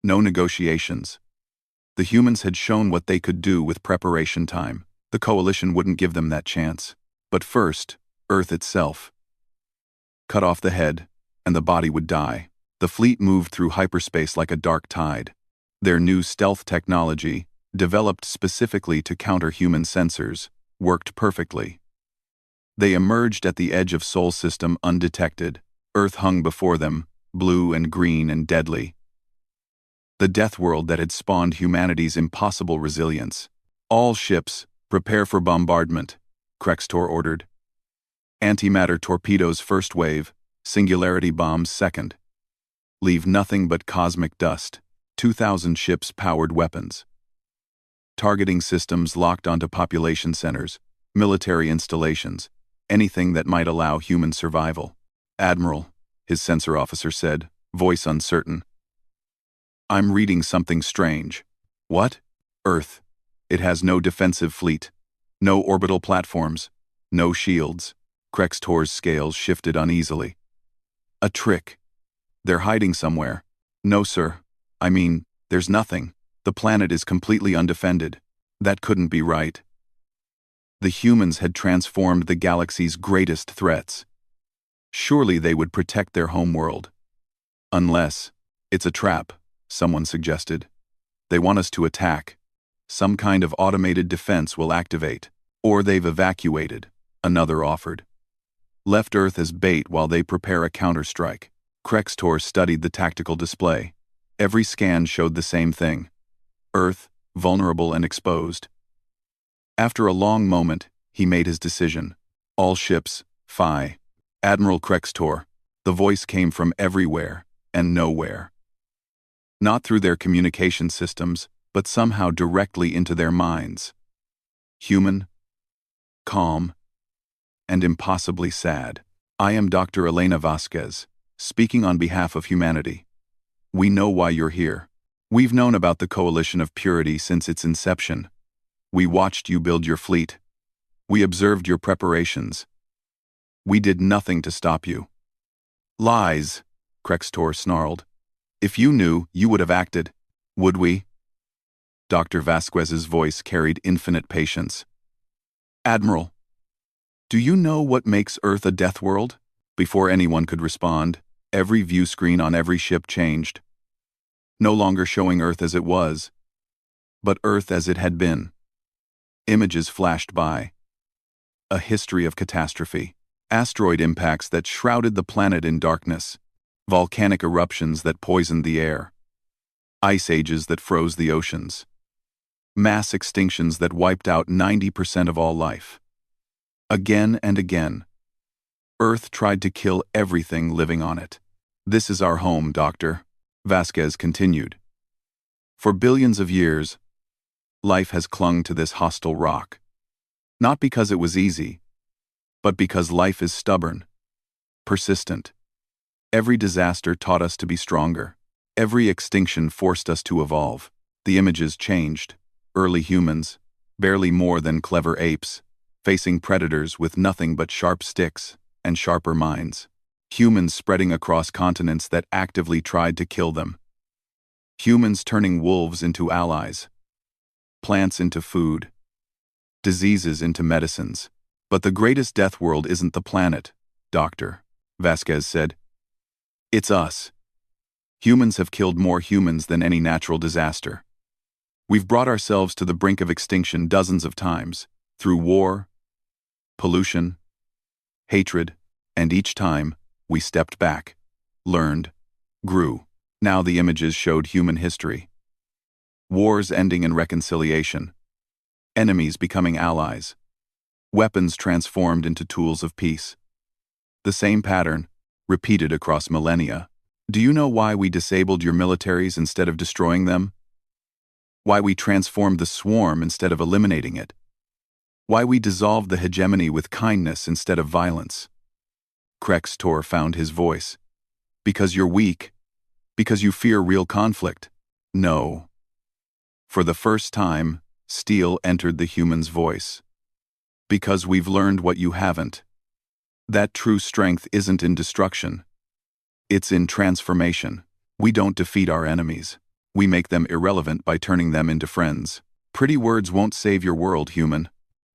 No negotiations. The humans had shown what they could do with preparation time. The coalition wouldn't give them that chance. But first, Earth itself. Cut off the head, and the body would die. The fleet moved through hyperspace like a dark tide. Their new stealth technology, developed specifically to counter human sensors, worked perfectly. They emerged at the edge of Sol System undetected. Earth hung before them, blue and green and deadly. The death world that had spawned humanity's impossible resilience. All ships, prepare for bombardment, Krextor ordered. Antimatter torpedoes first wave, singularity bombs second. Leave nothing but cosmic dust. 2,000 ships-powered weapons. Targeting systems locked onto population centers, military installations, anything that might allow human survival. Admiral, his sensor officer said, voice uncertain. I'm reading something strange. What? Earth. It has no defensive fleet. No orbital platforms. No shields. Krextor's scales shifted uneasily. A trick. They're hiding somewhere. No, sir. I mean, there's nothing. The planet is completely undefended. That couldn't be right. The humans had transformed the galaxy's greatest threats. Surely they would protect their homeworld. Unless, it's a trap, someone suggested. They want us to attack. Some kind of automated defense will activate. Or they've evacuated, another offered. Left Earth as bait while they prepare a counterstrike. Krextor studied the tactical display. Every scan showed the same thing. Earth, vulnerable and exposed. After a long moment, he made his decision. All ships, Phi. Admiral Krextor. The voice came from everywhere and nowhere. Not through their communication systems, but somehow directly into their minds. Human, calm, and impossibly sad. I am Dr. Elena Vasquez, speaking on behalf of humanity. We know why you're here. We've known about the Coalition of Purity since its inception. We watched you build your fleet. We observed your preparations. We did nothing to stop you. Lies, Krextor snarled. If you knew, you would have acted. Would we? Dr. Vasquez's voice carried infinite patience. Admiral, do you know what makes Earth a death world? Before anyone could respond, every view screen on every ship changed. No longer showing Earth as it was, but Earth as it had been. Images flashed by. A history of catastrophe. Asteroid impacts that shrouded the planet in darkness. Volcanic eruptions that poisoned the air. Ice ages that froze the oceans. Mass extinctions that wiped out 90% of all life. Again and again, Earth tried to kill everything living on it. This is our home, Doctor, Vasquez continued. For billions of years, life has clung to this hostile rock. Not because it was easy, but because life is stubborn, persistent. Every disaster taught us to be stronger. Every extinction forced us to evolve. The images changed. Early humans, barely more than clever apes, facing predators with nothing but sharp sticks and sharper minds. Humans spreading across continents that actively tried to kill them. Humans turning wolves into allies. Plants into food. Diseases into medicines. But the greatest death world isn't the planet, Doctor, Vasquez said. It's us. Humans have killed more humans than any natural disaster. We've brought ourselves to the brink of extinction dozens of times, Through war, pollution, hatred, and each time, we stepped back, learned, grew. Now the images showed human history. Wars ending in reconciliation. Enemies becoming allies. Weapons transformed into tools of peace. The same pattern, repeated across millennia. Do you know why we disabled your militaries instead of destroying them? Why we transformed the swarm instead of eliminating it? Why we dissolved the hegemony with kindness instead of violence? Krextor found his voice. Because you're weak. Because you fear real conflict. No. For the first time, steel entered the human's voice. Because we've learned what you haven't. That true strength isn't in destruction. It's in transformation. We don't defeat our enemies. We make them irrelevant by turning them into friends. Pretty words won't save your world, human.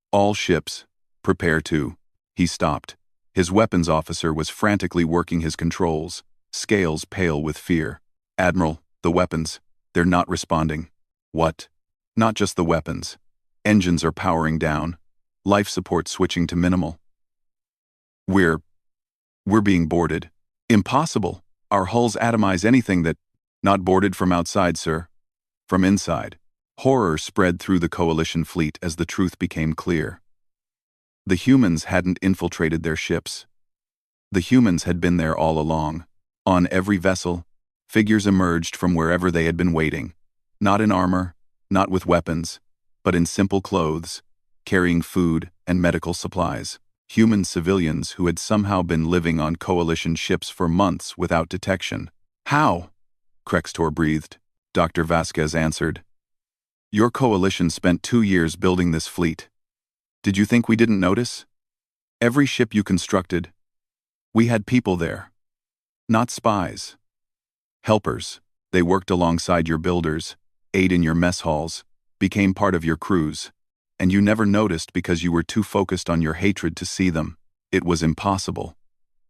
All ships, prepare to. He stopped. His weapons officer was frantically working his controls, scales pale with fear. Admiral, the weapons, they're not responding. What? Not just the weapons. Engines are powering down. Life support switching to minimal. We're being boarded. Impossible. Our hulls atomize anything that... Not boarded from outside, sir. From inside. Horror spread through the coalition fleet as the truth became clear. The humans hadn't infiltrated their ships. The humans had been there all along. On every vessel, figures emerged from wherever they had been waiting. Not in armor, not with weapons, but in simple clothes, carrying food and medical supplies. Human civilians who had somehow been living on coalition ships for months without detection. How? Krextor breathed. Dr. Vasquez answered. Your coalition spent 2 years building this fleet. Did you think we didn't notice? Every ship you constructed, we had people there. Not spies. Helpers. They worked alongside your builders, ate in your mess halls, became part of your crews. And you never noticed because you were too focused on your hatred to see them. It was impossible.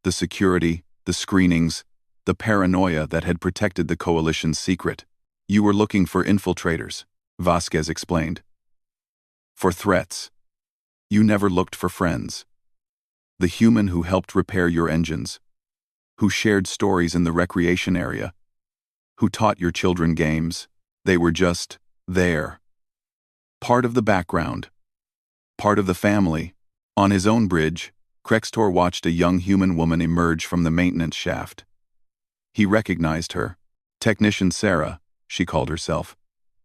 The security, the screenings, the paranoia that had protected the coalition's secret. You were looking for infiltrators, Vasquez explained. For threats. You never looked for friends. The human who helped repair your engines, who shared stories in the recreation area, who taught your children games, they were just there. Part of the background. Part of the family. On his own bridge, Krextor watched a young human woman emerge from the maintenance shaft. He recognized her. Technician Sarah, she called herself.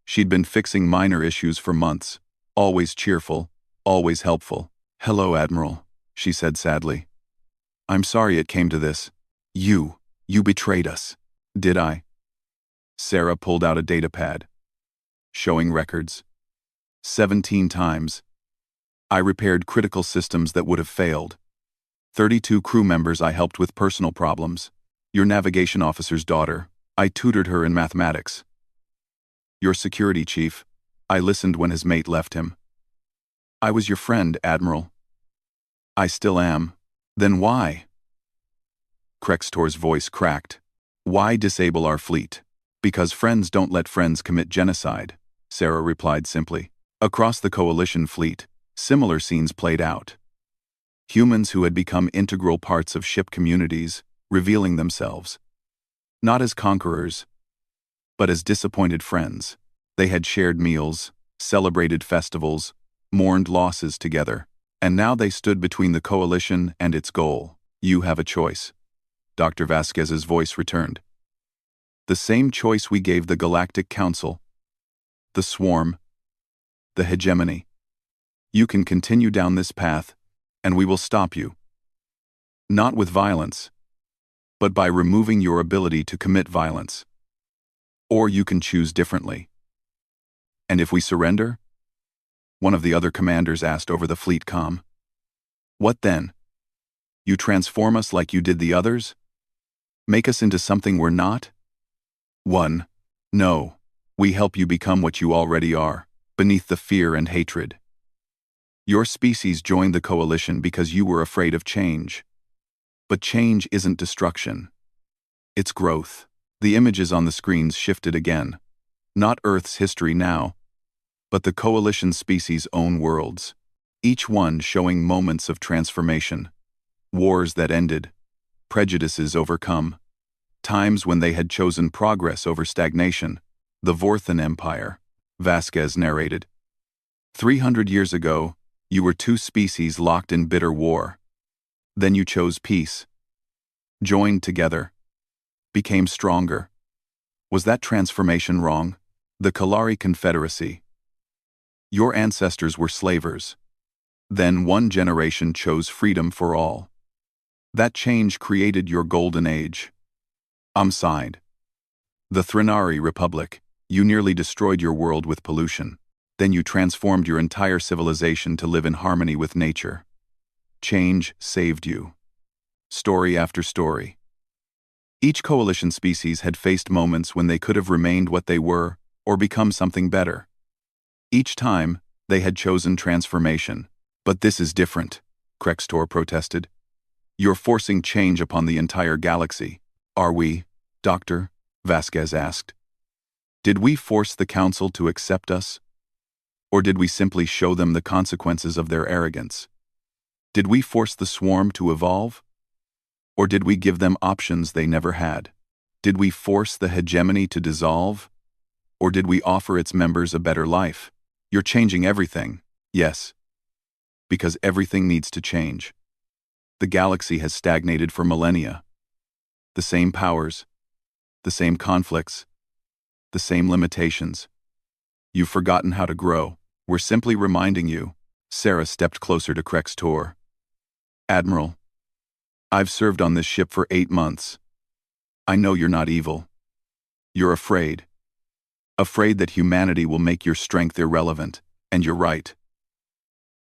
She'd been fixing minor issues for months, always cheerful, always helpful. Hello, Admiral, she said sadly. I'm sorry it came to this. You betrayed us. Did I? Sarah pulled out a data pad, showing records. 17 times. I repaired critical systems that would have failed. 32 crew members I helped with personal problems. Your navigation officer's daughter, I tutored her in mathematics. Your security chief, I listened when his mate left him. I was your friend, Admiral. I still am. Then why? Krextor's voice cracked. Why disable our fleet? Because friends don't let friends commit genocide, Sarah replied simply. Across the coalition fleet, similar scenes played out. Humans who had become integral parts of ship communities, revealing themselves. Not as conquerors, but as disappointed friends. They had shared meals, celebrated festivals, mourned losses together, and now they stood between the coalition and its goal. You have a choice. Dr. Vasquez's voice returned. The same choice we gave the Galactic Council. The swarm. The hegemony. You can continue down this path, and we will stop you. Not with violence, but by removing your ability to commit violence. Or you can choose differently. And if we surrender? One of the other commanders asked over the fleet comm. What then? You transform us like you did the others? Make us into something we're not? One. No. We help you become what you already are, beneath the fear and hatred. Your species joined the coalition because you were afraid of change. But change isn't destruction. It's growth. The images on the screens shifted again. Not Earth's history now, but the coalition species' own worlds. each one showing moments of transformation, wars that ended, prejudices overcome, times when they had chosen progress over stagnation. The Vorthan Empire, Vasquez narrated. 300 years ago, you were two species locked in bitter war. Then you chose peace, joined together, became stronger. Was that transformation wrong? The Kalari Confederacy. Your ancestors were slavers. Then one generation chose freedom for all. That change created your golden age. Sighed. The Thrinari Republic. You nearly destroyed your world with pollution. Then you transformed your entire civilization to live in harmony with nature. Change saved you. Story after story. Each coalition species had faced moments when they could have remained what they were or become something better. Each time, they had chosen transformation. But this is different, Krextor protested. You're forcing change upon the entire galaxy. Are we, Doctor? Vasquez asked. Did we force the Council to accept us? Or did we simply show them the consequences of their arrogance? Did we force the swarm to evolve? Or did we give them options they never had? Did we force the hegemony to dissolve? Or did we offer its members a better life? You're changing everything. Yes. Because everything needs to change. The galaxy has stagnated for millennia. The same powers, the same conflicts, the same limitations. You've forgotten how to grow. We're simply reminding you. Sarah stepped closer to Krextor. Admiral, I've served on this ship for 8 months. I know you're not evil. You're afraid. Afraid that humanity will make your strength irrelevant, and you're right.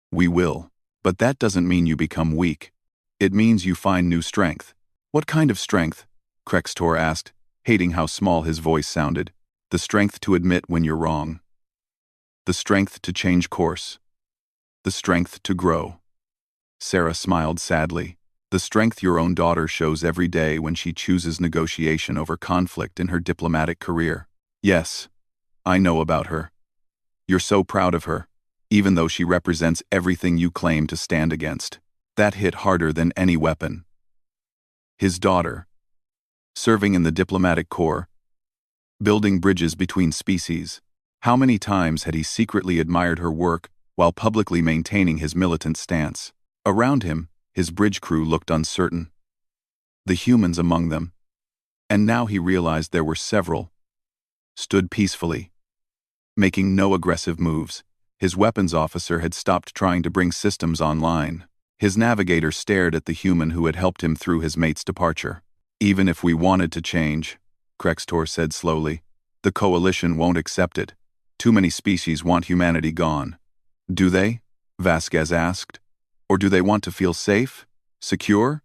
We will. But that doesn't mean you become weak. It means you find new strength. What kind of strength? Krextor asked, hating how small his voice sounded. The strength to admit when you're wrong. The strength to change course. The strength to grow. Sarah smiled sadly. The strength your own daughter shows every day when she chooses negotiation over conflict in her diplomatic career. Yes, I know about her. You're so proud of her, even though she represents everything you claim to stand against. That hit harder than any weapon. His daughter, serving in the diplomatic corps, building bridges between species. How many times had he secretly admired her work while publicly maintaining his militant stance? Around him, his bridge crew looked uncertain. The humans among them, and now he realized there were several, stood peacefully, making no aggressive moves. His weapons officer had stopped trying to bring systems online. His navigator stared at the human who had helped him through his mate's departure. Even if we wanted to change, Krextor said slowly, the Coalition won't accept it. Too many species want humanity gone. Do they? Vasquez asked. Or do they want to feel safe, secure,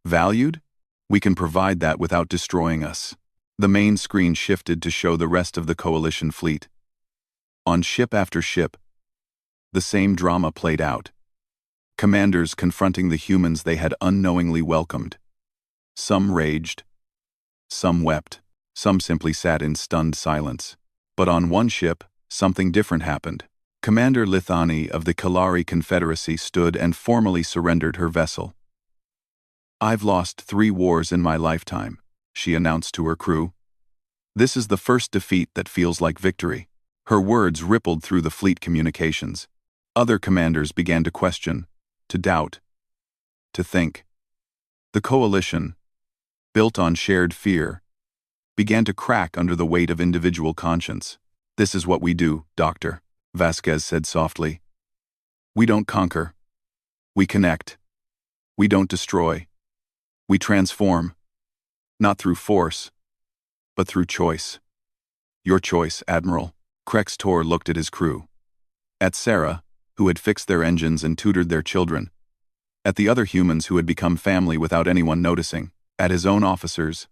valued? We can provide that without destroying us. The main screen shifted to show the rest of the Coalition fleet. On ship after ship, the same drama played out. Commanders confronting the humans they had unknowingly welcomed. Some raged. Some wept. Some simply sat in stunned silence. But on one ship, something different happened. Commander Lithani of the Kalari Confederacy stood and formally surrendered her vessel. I've lost 3 wars in my lifetime, she announced to her crew. This is the first defeat that feels like victory. Her words rippled through the fleet communications. Other commanders began to question, to doubt, to think. The coalition, built on shared fear, began to crack under the weight of individual conscience. This is what we do, Doctor, Vasquez said softly. We don't conquer. We connect. We don't destroy. We transform. Not through force, but through choice. Your choice, Admiral. Krextor looked at his crew. At Sarah, who had fixed their engines and tutored their children. At the other humans who had become family without anyone noticing. At his own officers,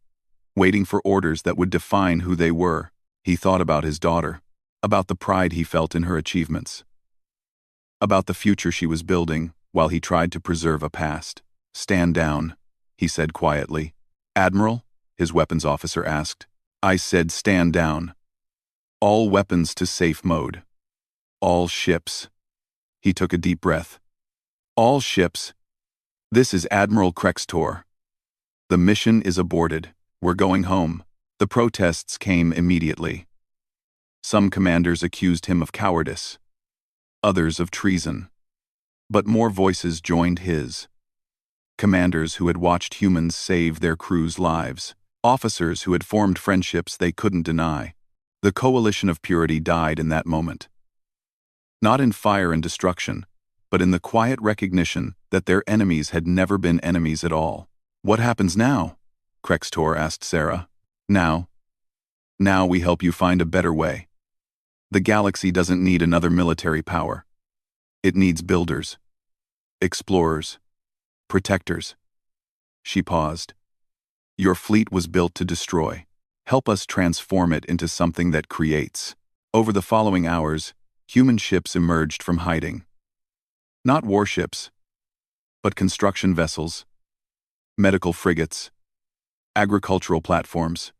waiting for orders that would define who they were. He thought about his daughter, about the pride he felt in her achievements, about the future she was building while he tried to preserve a past. Stand down, he said quietly. Admiral? His weapons officer asked. I said stand down. All weapons to safe mode. All ships. He took a deep breath. All ships. This is Admiral Krextor. The mission is aborted. We're going home. The protests came immediately. Some commanders accused him of cowardice, others of treason. But more voices joined his. Commanders who had watched humans save their crews' lives, officers who had formed friendships they couldn't deny. The coalition of purity died in that moment. Not in fire and destruction, but in the quiet recognition that their enemies had never been enemies at all. What happens now? Krextor asked Sarah. Now we help you find a better way. The galaxy doesn't need another military power. It needs builders, explorers, protectors. She paused. Your fleet was built to destroy. Help us transform it into something that creates. Over the following hours, human ships emerged from hiding. Not warships, but construction vessels, medical frigates, agricultural platforms.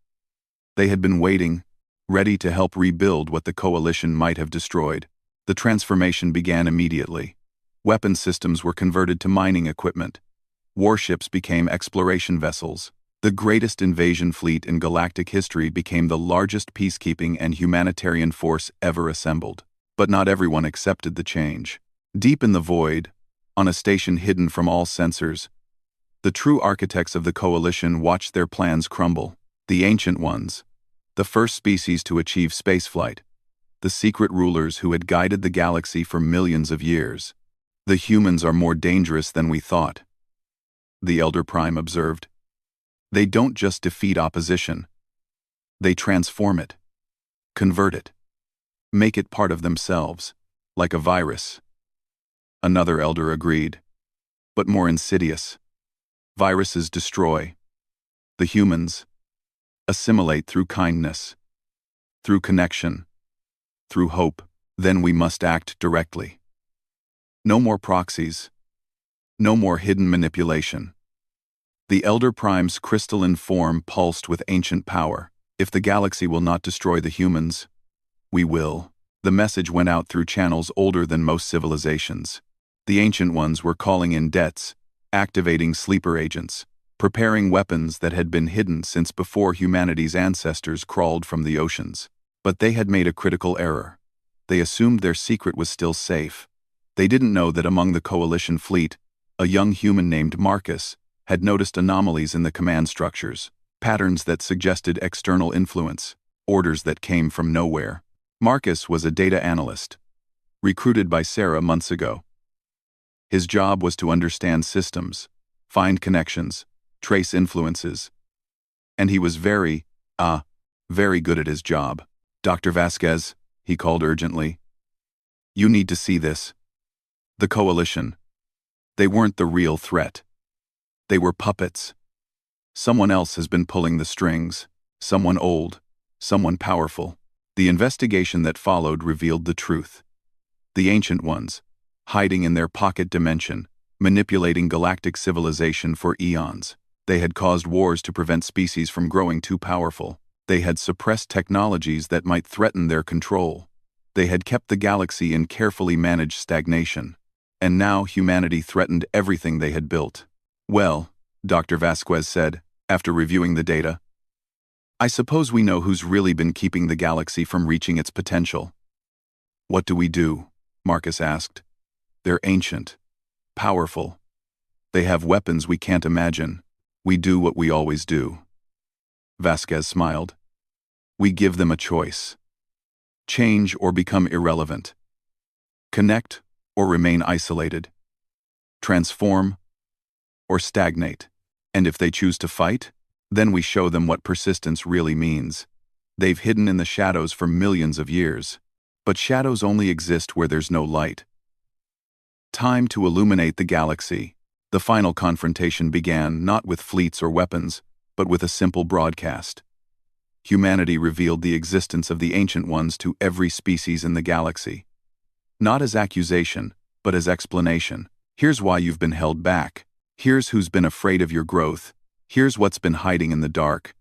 They had been waiting, ready to help rebuild what the coalition might have destroyed. The transformation began immediately. Weapon systems were converted to mining equipment. Warships became exploration vessels. The greatest invasion fleet in galactic history became the largest peacekeeping and humanitarian force ever assembled. But not everyone accepted the change. Deep in the void, on a station hidden from all sensors, the true architects of the coalition watched their plans crumble. The Ancient Ones, the first species to achieve spaceflight, the secret rulers who had guided the galaxy for millions of years. The humans are more dangerous than we thought, the Elder Prime observed. They don't just defeat opposition. They transform it, convert it, make it part of themselves, like a virus. Another elder agreed, but more insidious. Viruses destroy. The humans assimilate through kindness, through connection, through hope. Then we must act directly. No more proxies. No more hidden manipulation. The Elder Prime's crystalline form pulsed with ancient power. If the galaxy will not destroy the humans, we will. The message went out through channels older than most civilizations. The Ancient Ones were calling in debts, activating sleeper agents, preparing weapons that had been hidden since before humanity's ancestors crawled from the oceans. But they had made a critical error. They assumed their secret was still safe. They didn't know that among the coalition fleet, a young human named Marcus had noticed anomalies in the command structures, patterns that suggested external influence, orders that came from nowhere. Marcus was a data analyst, recruited by Sarah months ago. His job was to understand systems, find connections, trace influences. And he was very good at his job. Dr. Vasquez, he called urgently. You need to see this. The coalition. They weren't the real threat. They were puppets. Someone else has been pulling the strings. Someone old. Someone powerful. The investigation that followed revealed the truth. The Ancient Ones, hiding in their pocket dimension, manipulating galactic civilization for eons. They had caused wars to prevent species from growing too powerful. They had suppressed technologies that might threaten their control. They had kept the galaxy in carefully managed stagnation. And now humanity threatened everything they had built. Well, Dr. Vasquez said, after reviewing the data, I suppose we know who's really been keeping the galaxy from reaching its potential. What do we do? Marcus asked. They're ancient, powerful. They have weapons we can't imagine. We do what we always do. Vasquez smiled. We give them a choice. Change or become irrelevant. Connect or remain isolated. Transform or stagnate. And if they choose to fight, then we show them what persistence really means. They've hidden in the shadows for millions of years. But shadows only exist where there's no light. Time to illuminate the galaxy. The final confrontation began not with fleets or weapons, but with a simple broadcast. Humanity revealed the existence of the Ancient Ones to every species in the galaxy. Not as accusation, but as explanation. Here's why you've been held back. Here's who's been afraid of your growth. Here's what's been hiding in the dark.